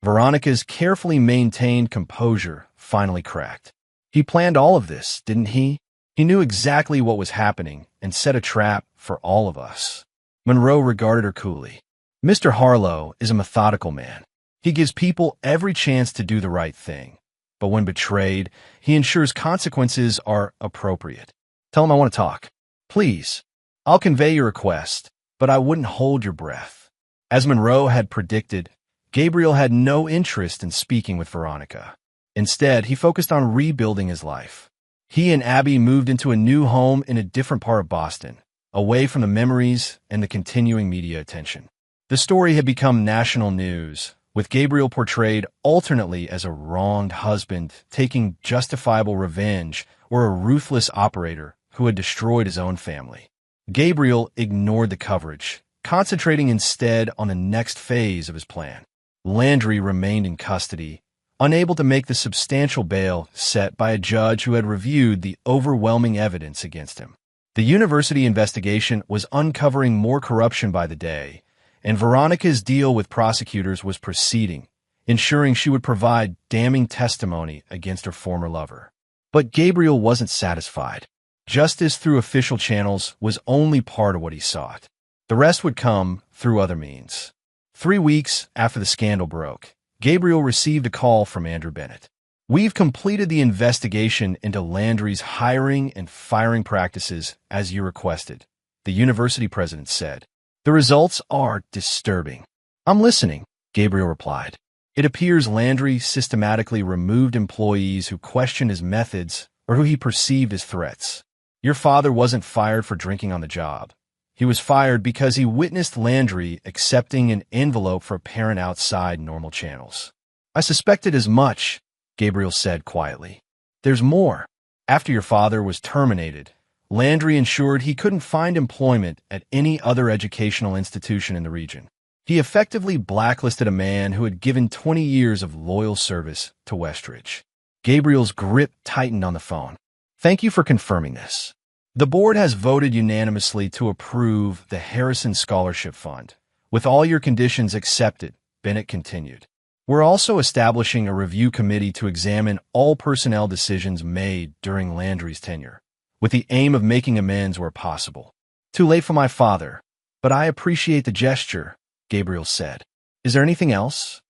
Veronica's carefully maintained composure finally cracked. He planned all of this, didn't he? He knew exactly what was happening and set a trap for all of us. Monroe regarded her coolly. Mr. Harlow is a methodical man. He gives people every chance to do the right thing. But when betrayed, he ensures consequences are appropriate. Tell him I want to talk. Please. I'll convey your request, but I wouldn't hold your breath. As Monroe had predicted, Gabriel had no interest in speaking with Veronica. Instead, he focused on rebuilding his life. He and Abby moved into a new home in a different part of Boston, away from the memories and the continuing media attention. The story had become national news, with Gabriel portrayed alternately as a wronged husband taking justifiable revenge or a ruthless operator who had destroyed his own family. Gabriel ignored the coverage, concentrating instead on the next phase of his plan. Landry remained in custody, unable to make the substantial bail set by a judge who had reviewed the overwhelming evidence against him. The university investigation was uncovering more corruption by the day, and Veronica's deal with prosecutors was proceeding, ensuring she would provide damning testimony against her former lover. But Gabriel wasn't satisfied. Justice through official channels was only part of what he sought. The rest would come through other means. 3 weeks after the scandal broke, Gabriel received a call from Andrew Bennett. We've completed the investigation into Landry's hiring and firing practices as you requested, the university president said. The results are disturbing. I'm listening, Gabriel replied. It appears Landry systematically removed employees who questioned his methods or who he perceived as threats. Your father wasn't fired for drinking on the job. He was fired because he witnessed Landry accepting an envelope for a parent outside normal channels. I suspected as much, Gabriel said quietly. There's more. After your father was terminated, Landry ensured he couldn't find employment at any other educational institution in the region. He effectively blacklisted a man who had given 20 years of loyal service to Westridge. Gabriel's grip tightened on the phone. Thank you for confirming this. The board has voted unanimously to approve the Harrison Scholarship Fund. With all your conditions accepted, Bennett continued. We're also establishing a review committee to examine all personnel decisions made during Landry's tenure, with the aim of making amends where possible. Too late for my father, but I appreciate the gesture, Gabriel said. Is there anything else?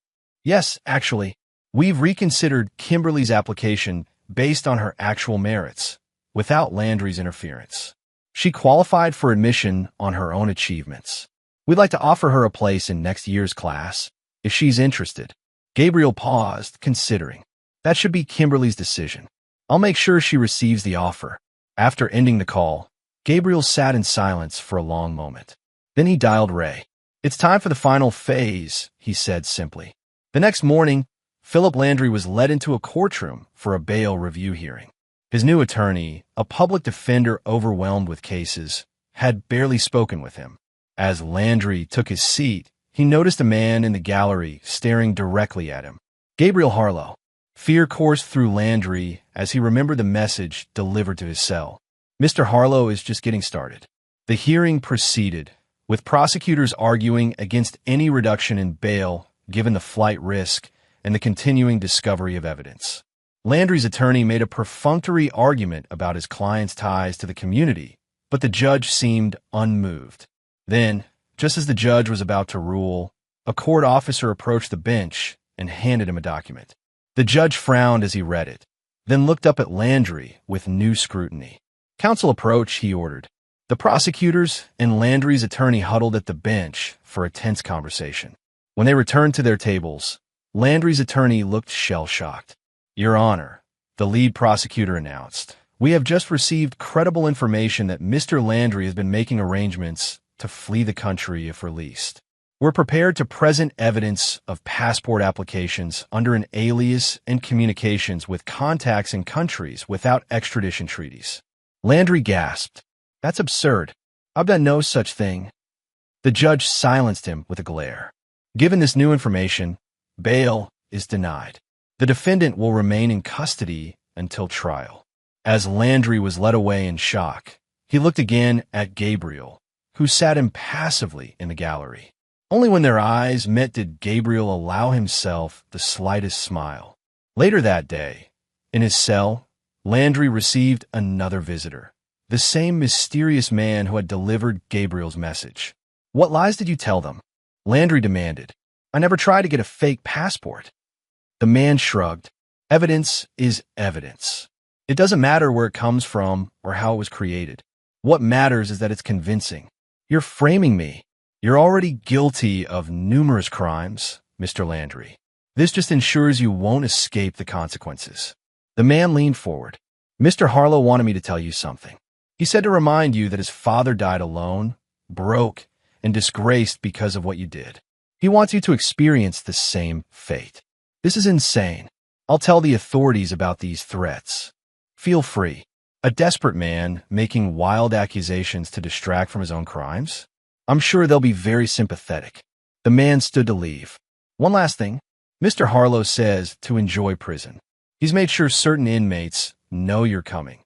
Yes, actually. We've reconsidered Kimberly's application based on her actual merits, without Landry's interference. She qualified for admission on her own achievements. We'd like to offer her a place in next year's class, if she's interested. Gabriel paused, considering. That should be Kimberly's decision. I'll make sure she receives the offer. After ending the call, Gabriel sat in silence for a long moment. Then he dialed Ray. It's time for the final phase, he said simply. The next morning, Philip Landry was led into a courtroom for a bail review hearing. His new attorney, a public defender overwhelmed with cases, had barely spoken with him. As Landry took his seat, he noticed a man in the gallery staring directly at him. Gabriel Harlow. Fear coursed through Landry as he remembered the message delivered to his cell. Mr. Harlow is just getting started. The hearing proceeded, with prosecutors arguing against any reduction in bail given the flight risk and the continuing discovery of evidence. Landry's attorney made a perfunctory argument about his client's ties to the community, but the judge seemed unmoved. Then, just as the judge was about to rule, a court officer approached the bench and handed him a document. The judge frowned as he read it, then looked up at Landry with new scrutiny. Counsel approach, he ordered. The prosecutors and Landry's attorney huddled at the bench for a tense conversation. When they returned to their tables, Landry's attorney looked shell-shocked. Your Honor, the lead prosecutor announced, we have just received credible information that Mr. Landry has been making arrangements to flee the country if released. We're prepared to present evidence of passport applications under an alias and communications with contacts in countries without extradition treaties. Landry gasped. That's absurd. I've done no such thing. The judge silenced him with a glare. Given this new information, bail is denied. The defendant will remain in custody until trial. As Landry was led away in shock, he looked again at Gabriel, who sat impassively in the gallery. Only when their eyes met did Gabriel allow himself the slightest smile. Later that day, in his cell, Landry received another visitor, the same mysterious man who had delivered Gabriel's message. What lies did you tell them? Landry demanded. I never tried to get a fake passport. The man shrugged. Evidence is evidence. It doesn't matter where it comes from or how it was created. What matters is that it's convincing. You're framing me. You're already guilty of numerous crimes, Mr. Landry. This just ensures you won't escape the consequences. The man leaned forward. Mr. Harlow wanted me to tell you something. He said to remind you that his father died alone, broke, and disgraced because of what you did. He wants you to experience the same fate. This is insane. I'll tell the authorities about these threats. Feel free. A desperate man making wild accusations to distract from his own crimes? I'm sure they'll be very sympathetic. The man stood to leave. One last thing. Mr. Harlow says to enjoy prison. He's made sure certain inmates know you're coming.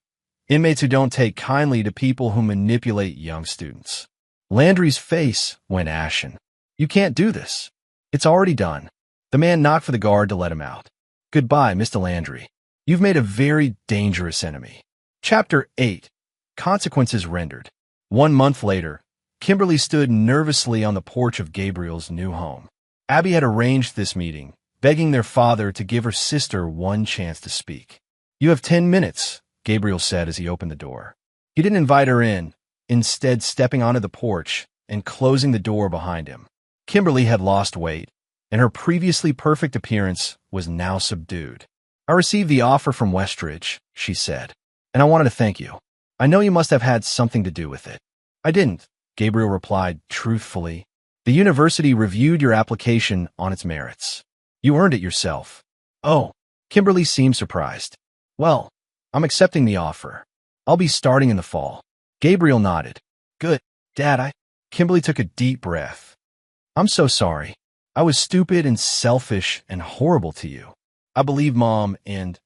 Inmates who don't take kindly to people who manipulate young students. Landry's face went ashen. You can't do this. It's already done. The man knocked for the guard to let him out. Goodbye, Mr. Landry. You've made a very dangerous enemy. Chapter 8. Consequences Rendered. 1 month later, Kimberly stood nervously on the porch of Gabriel's new home. Abby had arranged this meeting, begging their father to give her sister one chance to speak. You have 10 minutes, Gabriel said as he opened the door. He didn't invite her in, instead stepping onto the porch and closing the door behind him. Kimberly had lost weight, and her previously perfect appearance was now subdued. I received the offer from Westridge, she said, and I wanted to thank you. I know you must have had something to do with it. I didn't, Gabriel replied truthfully. The university reviewed your application on its merits. You earned it yourself. Oh, Kimberly seemed surprised. Well, I'm accepting the offer. I'll be starting in the fall. Gabriel nodded. Good, Dad, Kimberly took a deep breath. I'm so sorry. I was stupid and selfish and horrible to you. I believed Mom and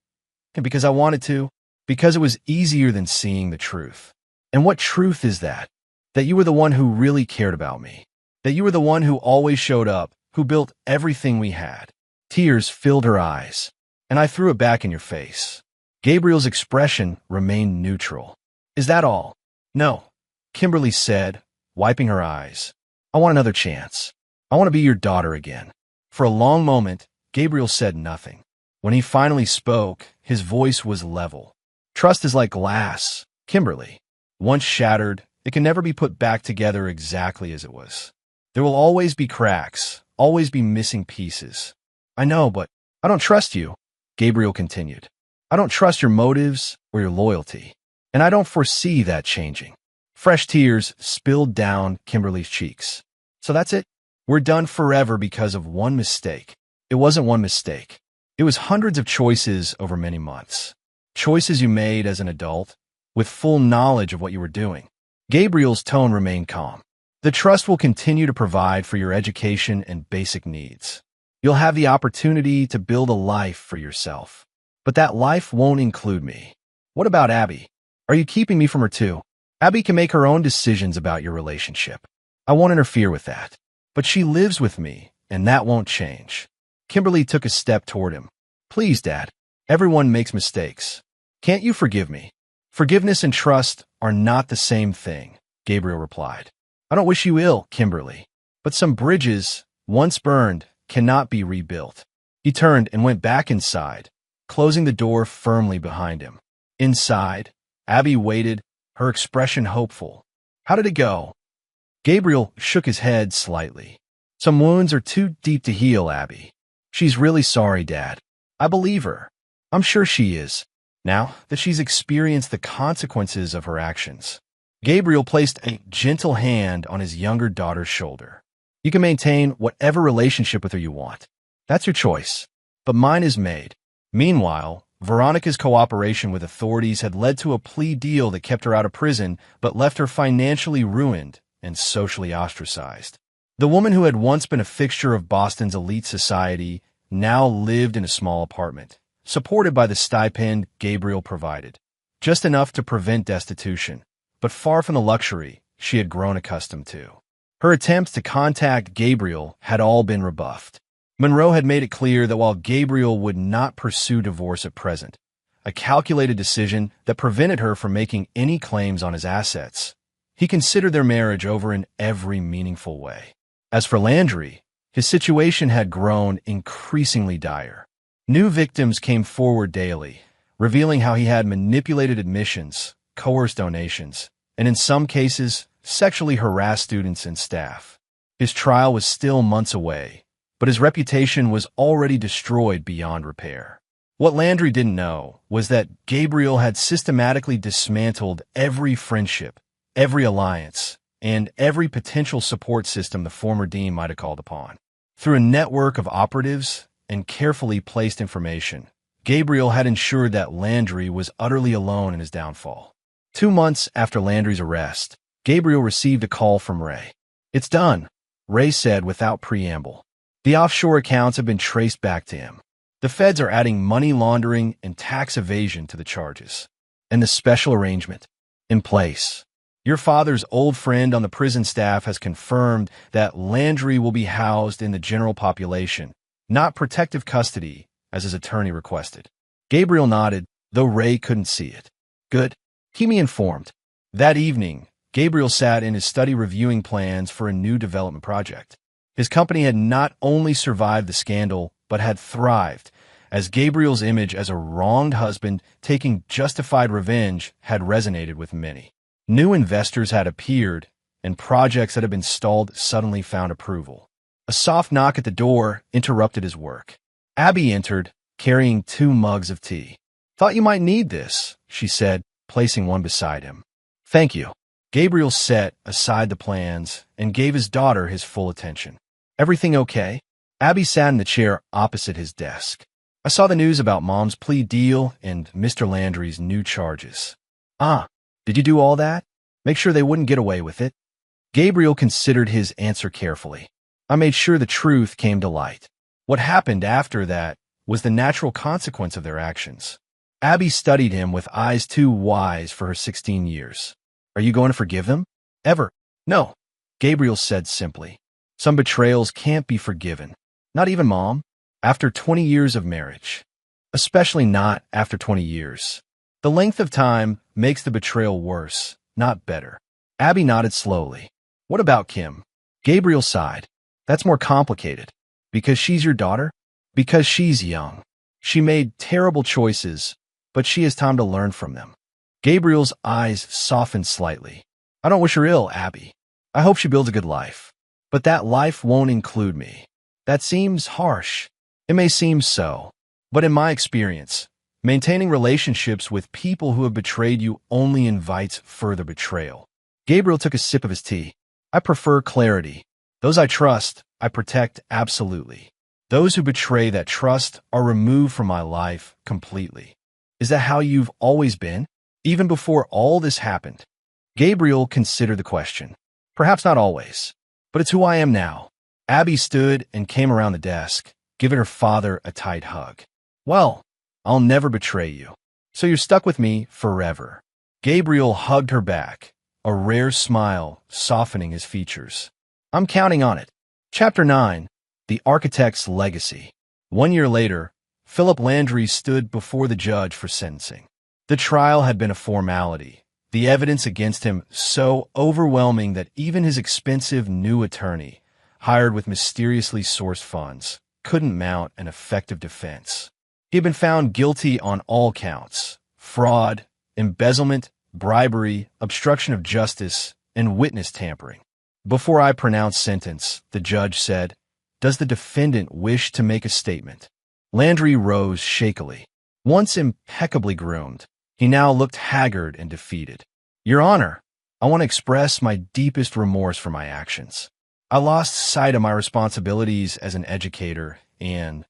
because I wanted to, because it was easier than seeing the truth. And what truth is that? That you were the one who really cared about me. That you were the one who always showed up, who built everything we had. Tears filled her eyes, and I threw it back in your face. Gabriel's expression remained neutral. Is that all? No, Kimberly said, wiping her eyes. I want another chance. I want to be your daughter again. For a long moment, Gabriel said nothing. When he finally spoke, his voice was level. Trust is like glass, Kimberly. Once shattered, it can never be put back together exactly as it was. There will always be cracks, always be missing pieces. I know, but I don't trust you, Gabriel continued. I don't trust your motives or your loyalty, and I don't foresee that changing. Fresh tears spilled down Kimberly's cheeks. So that's it? We're done forever because of one mistake. It wasn't one mistake. It was hundreds of choices over many months. Choices you made as an adult, with full knowledge of what you were doing. Gabriel's tone remained calm. The trust will continue to provide for your education and basic needs. You'll have the opportunity to build a life for yourself. But that life won't include me. What about Abby? Are you keeping me from her too? Abby can make her own decisions about your relationship. I won't interfere with that. But she lives with me, and that won't change. Kimberly took a step toward him. Please, Dad. Everyone makes mistakes. Can't you forgive me? Forgiveness and trust are not the same thing, Gabriel replied. I don't wish you ill, Kimberly. But some bridges, once burned, cannot be rebuilt. He turned and went back inside, closing the door firmly behind him. Inside, Abby waited, her expression hopeful. How did it go? Gabriel shook his head slightly. Some wounds are too deep to heal, Abby. She's really sorry, Dad. I believe her. I'm sure she is, now that she's experienced the consequences of her actions. Gabriel placed a gentle hand on his younger daughter's shoulder. You can maintain whatever relationship with her you want. That's your choice. But mine is made. Meanwhile, Veronica's cooperation with authorities had led to a plea deal that kept her out of prison but left her financially ruined and socially ostracized. The woman who had once been a fixture of Boston's elite society now lived in a small apartment, supported by the stipend Gabriel provided, just enough to prevent destitution, but far from the luxury she had grown accustomed to. Her attempts to contact Gabriel had all been rebuffed. Monroe had made it clear that while Gabriel would not pursue divorce at present, a calculated decision that prevented her from making any claims on his assets, he considered their marriage over in every meaningful way. As for Landry, his situation had grown increasingly dire. New victims came forward daily, revealing how he had manipulated admissions, coerced donations, and in some cases, sexually harassed students and staff. His trial was still months away, but his reputation was already destroyed beyond repair. What Landry didn't know was that Gabriel had systematically dismantled every friendship, every alliance, and every potential support system the former dean might have called upon. Through a network of operatives and carefully placed information, Gabriel had ensured that Landry was utterly alone in his downfall. 2 months after Landry's arrest, Gabriel received a call from Ray. "It's done," Ray said without preamble. "The offshore accounts have been traced back to him. The feds are adding money laundering and tax evasion to the charges. And the special arrangement in place. Your father's old friend on the prison staff has confirmed that Landry will be housed in the general population, not protective custody, as his attorney requested." Gabriel nodded, though Ray couldn't see it. "Good. Keep me informed." That evening, Gabriel sat in his study reviewing plans for a new development project. His company had not only survived the scandal, but had thrived, as Gabriel's image as a wronged husband taking justified revenge had resonated with many. New investors had appeared, and projects that had been stalled suddenly found approval. A soft knock at the door interrupted his work. Abby entered, carrying 2 mugs of tea. "Thought you might need this," she said, placing one beside him. "Thank you." Gabriel set aside the plans and gave his daughter his full attention. "Everything okay?" Abby sat in the chair opposite his desk. "I saw the news about Mom's plea deal and Mr. Landry's new charges." "Ah, did you do all that? Make sure they wouldn't get away with it?" Gabriel considered his answer carefully. "I made sure the truth came to light. What happened after that was the natural consequence of their actions." Abby studied him with eyes too wise for her 16 years. "Are you going to forgive them? Ever?" "No," Gabriel said simply. "Some betrayals can't be forgiven. Not even Mom, after 20 years of marriage. Especially not after 20 years. The length of time makes the betrayal worse, not better." Abby nodded slowly. "What about Kim?" Gabriel sighed. "That's more complicated. Because she's your daughter? Because she's young. She made terrible choices, but she has time to learn from them." Gabriel's eyes softened slightly. "I don't wish her ill, Abby. I hope she builds a good life. But that life won't include me. That seems harsh. It may seem so. But in my experience, maintaining relationships with people who have betrayed you only invites further betrayal." Gabriel took a sip of his tea. "I prefer clarity. Those I trust, I protect absolutely. Those who betray that trust are removed from my life completely." "Is that how you've always been? Even before all this happened?" Gabriel considered the question. "Perhaps not always, but it's who I am now." Abby stood and came around the desk, giving her father a tight hug. "Well, I'll never betray you. So you're stuck with me forever." Gabriel hugged her back, a rare smile softening his features. "I'm counting on it." Chapter 9. The Architect's Legacy. 1 year later, Philip Landry stood before the judge for sentencing. The trial had been a formality, the evidence against him so overwhelming that even his expensive new attorney, hired with mysteriously sourced funds, couldn't mount an effective defense. He had been found guilty on all counts: fraud, embezzlement, bribery, obstruction of justice, and witness tampering. "Before I pronounce sentence," the judge said, "does the defendant wish to make a statement?" Landry rose shakily. Once impeccably groomed, he now looked haggard and defeated. "Your Honor, I want to express my deepest remorse for my actions. I lost sight of my responsibilities as an educator and—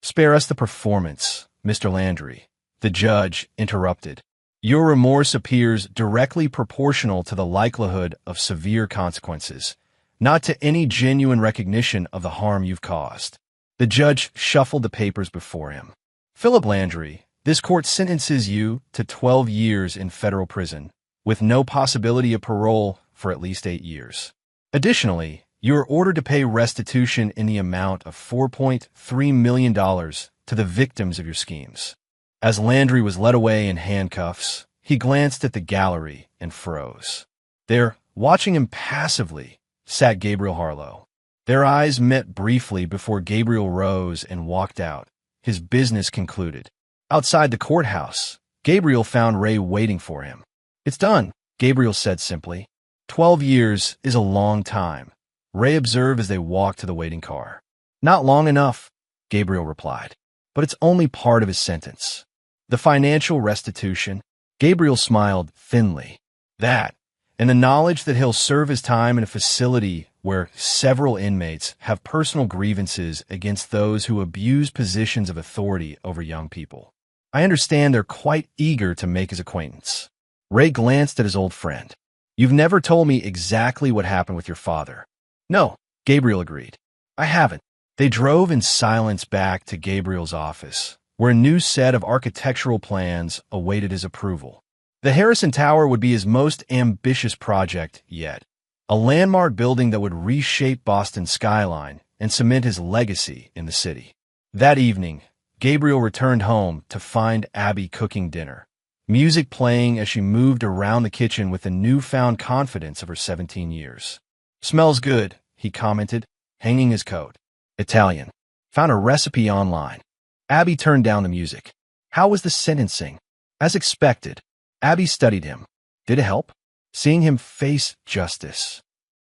Spare us the performance, Mr. Landry, the judge interrupted. Your remorse appears directly proportional to the likelihood of severe consequences, not to any genuine recognition of the harm you've caused. The judge shuffled the papers before him. Philip Landry, this court sentences you to 12 years in federal prison, with no possibility of parole for at least 8 years. Additionally, you are ordered to pay restitution in the amount of $4.3 million to the victims of your schemes. As Landry was led away in handcuffs, he glanced at the gallery and froze. There, watching him passively, sat Gabriel Harlow. Their eyes met briefly before Gabriel rose and walked out, his business concluded. Outside the courthouse, Gabriel found Ray waiting for him. It's done, Gabriel said simply. 12 years is a long time, Ray observed as they walked to the waiting car. Not long enough, Gabriel replied, but it's only part of his sentence. The financial restitution, Gabriel smiled thinly. That, and the knowledge that he'll serve his time in a facility where several inmates have personal grievances against those who abuse positions of authority over young people. I understand they're quite eager to make his acquaintance. Ray glanced at his old friend. You've never told me exactly what happened with your father. No, Gabriel agreed. I haven't. They drove in silence back to Gabriel's office, where a new set of architectural plans awaited his approval. The Harrison Tower would be his most ambitious project yet, a landmark building that would reshape Boston's skyline and cement his legacy in the city. That evening, Gabriel returned home to find Abby cooking dinner, music playing as she moved around the kitchen with the newfound confidence of her 17 years. Smells good, he commented, hanging his coat. Italian. Found a recipe online. Abby turned down the music. How was the sentencing? As expected. Abby studied him. Did it help? Seeing him face justice.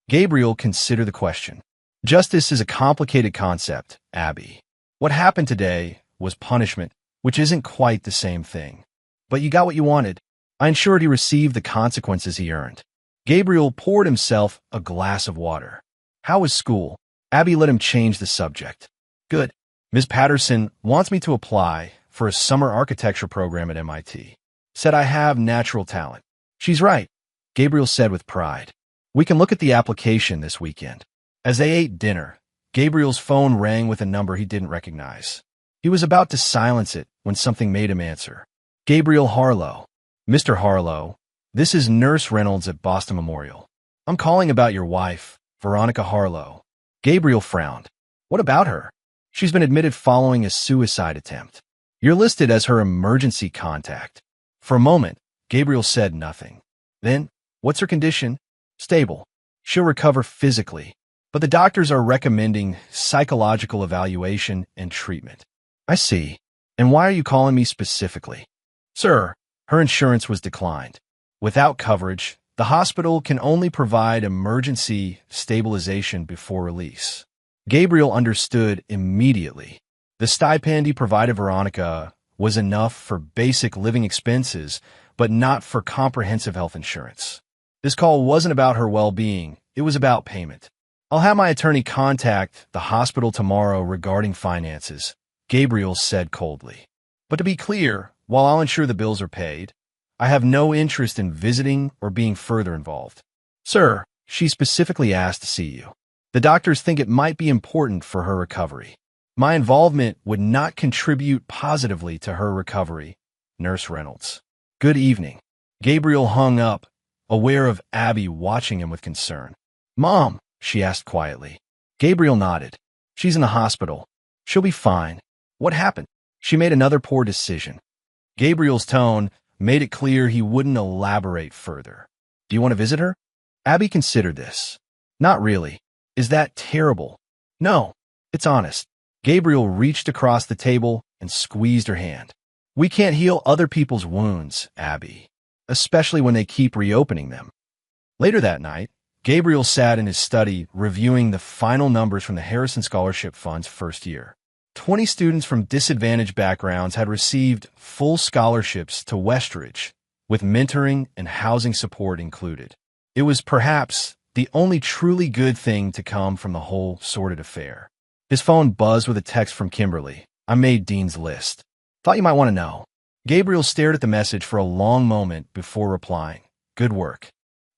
Gabriel considered the question. Justice is a complicated concept, Abby. What happened today was punishment, which isn't quite the same thing. But you got what you wanted. I ensured he received the consequences he earned. Gabriel poured himself a glass of water. How was school? Abby let him change the subject. Good. Ms. Patterson wants me to apply for a summer architecture program at MIT. Said I have natural talent. She's right, Gabriel said with pride. We can look at the application this weekend. As they ate dinner, Gabriel's phone rang with a number he didn't recognize. He was about to silence it when something made him answer. Gabriel Harlow. Mr. Harlow, this is Nurse Reynolds at Boston Memorial. I'm calling about your wife, Veronica Harlow. Gabriel frowned. What about her? She's been admitted following a suicide attempt. You're listed as her emergency contact. For a moment, Gabriel said nothing. Then, what's her condition? Stable. She'll recover physically, but the doctors are recommending psychological evaluation and treatment. I see. And why are you calling me specifically? Sir, her insurance was declined. Without coverage, the hospital can only provide emergency stabilization before release. Gabriel understood immediately. The stipend he provided Veronica was enough for basic living expenses, but not for comprehensive health insurance. This call wasn't about her well-being, it was about payment. I'll have my attorney contact the hospital tomorrow regarding finances, Gabriel said coldly. But to be clear, while I'll ensure the bills are paid, I have no interest in visiting or being further involved. Sir, she specifically asked to see you. The doctors think it might be important for her recovery. My involvement would not contribute positively to her recovery. Nurse Reynolds. Good evening. Gabriel hung up, aware of Abby watching him with concern. Mom, she asked quietly. Gabriel nodded. She's in the hospital. She'll be fine. What happened? She made another poor decision. Gabriel's tone made it clear he wouldn't elaborate further. Do you want to visit her? Abby considered this. Not really. Is that terrible? No, it's honest. Gabriel reached across the table and squeezed her hand. We can't heal other people's wounds, Abby, especially when they keep reopening them. Later that night, Gabriel sat in his study reviewing the final numbers from the Harrison Scholarship Fund's first year. 20 students from disadvantaged backgrounds had received full scholarships to Westridge, with mentoring and housing support included. It was perhaps the only truly good thing to come from the whole sordid affair. His phone buzzed with a text from Kimberly. I made Dean's list. Thought you might want to know. Gabriel stared at the message for a long moment before replying. Good work.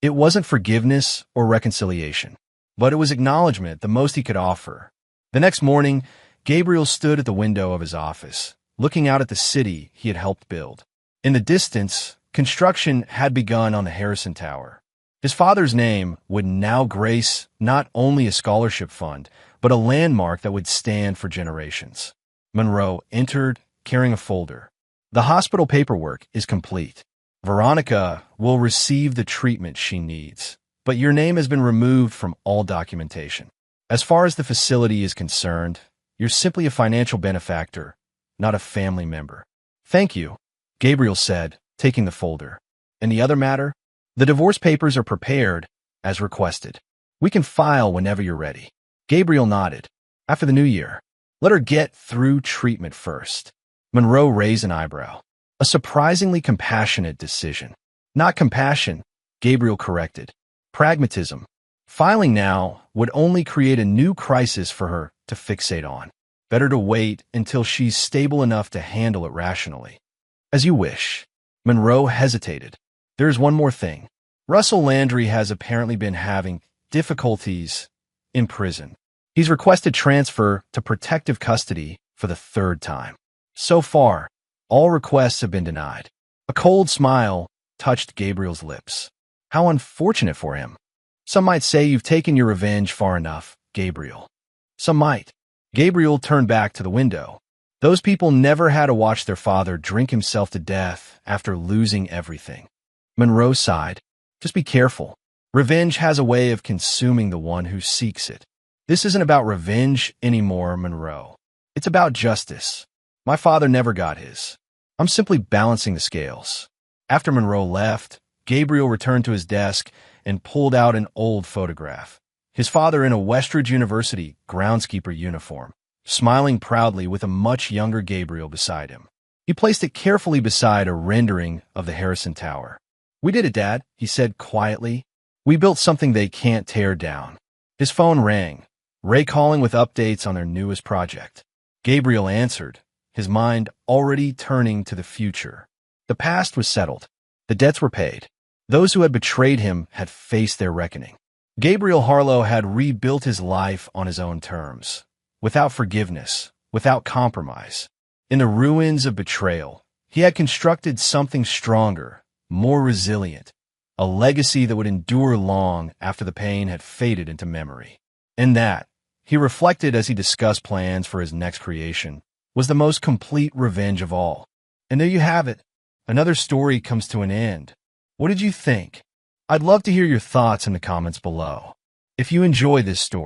It wasn't forgiveness or reconciliation, but it was acknowledgement, the most he could offer. The next morning, Gabriel stood at the window of his office, looking out at the city he had helped build. In the distance, construction had begun on the Harrison Tower. His father's name would now grace not only a scholarship fund, but a landmark that would stand for generations. Monroe entered, carrying a folder. The hospital paperwork is complete. Veronica will receive the treatment she needs, but your name has been removed from all documentation. As far as the facility is concerned, you're simply a financial benefactor, not a family member. Thank you, Gabriel said, taking the folder. And the other matter? The divorce papers are prepared, as requested. We can file whenever you're ready. Gabriel nodded. After the new year. Let her get through treatment first. Monroe raised an eyebrow. A surprisingly compassionate decision. Not compassion, Gabriel corrected. Pragmatism. Filing now would only create a new crisis for her to fixate on. Better to wait until she's stable enough to handle it rationally. As you wish. Monroe hesitated. There's one more thing. Russell Landry has apparently been having difficulties in prison. He's requested transfer to protective custody for the third time. So far, all requests have been denied. A cold smile touched Gabriel's lips. How unfortunate for him. Some might say you've taken your revenge far enough, Gabriel. Some might. Gabriel turned back to the window. Those people never had to watch their father drink himself to death after losing everything. Monroe sighed. Just be careful. Revenge has a way of consuming the one who seeks it. This isn't about revenge anymore, Monroe. It's about justice. My father never got his. I'm simply balancing the scales. After Monroe left, Gabriel returned to his desk and pulled out an old photograph. His father in a Westridge University groundskeeper uniform, smiling proudly with a much younger Gabriel beside him. He placed it carefully beside a rendering of the Harrison Tower. We did it, Dad, he said quietly. We built something they can't tear down. His phone rang, Ray calling with updates on their newest project. Gabriel answered, his mind already turning to the future. The past was settled. The debts were paid. Those who had betrayed him had faced their reckoning. Gabriel Harlow had rebuilt his life on his own terms, without forgiveness, without compromise. In the ruins of betrayal, he had constructed something stronger, more resilient, a legacy that would endure long after the pain had faded into memory. And that, he reflected as he discussed plans for his next creation, was the most complete revenge of all. And there you have it. Another story comes to an end. What did you think? I'd love to hear your thoughts in the comments below. If you enjoy this story,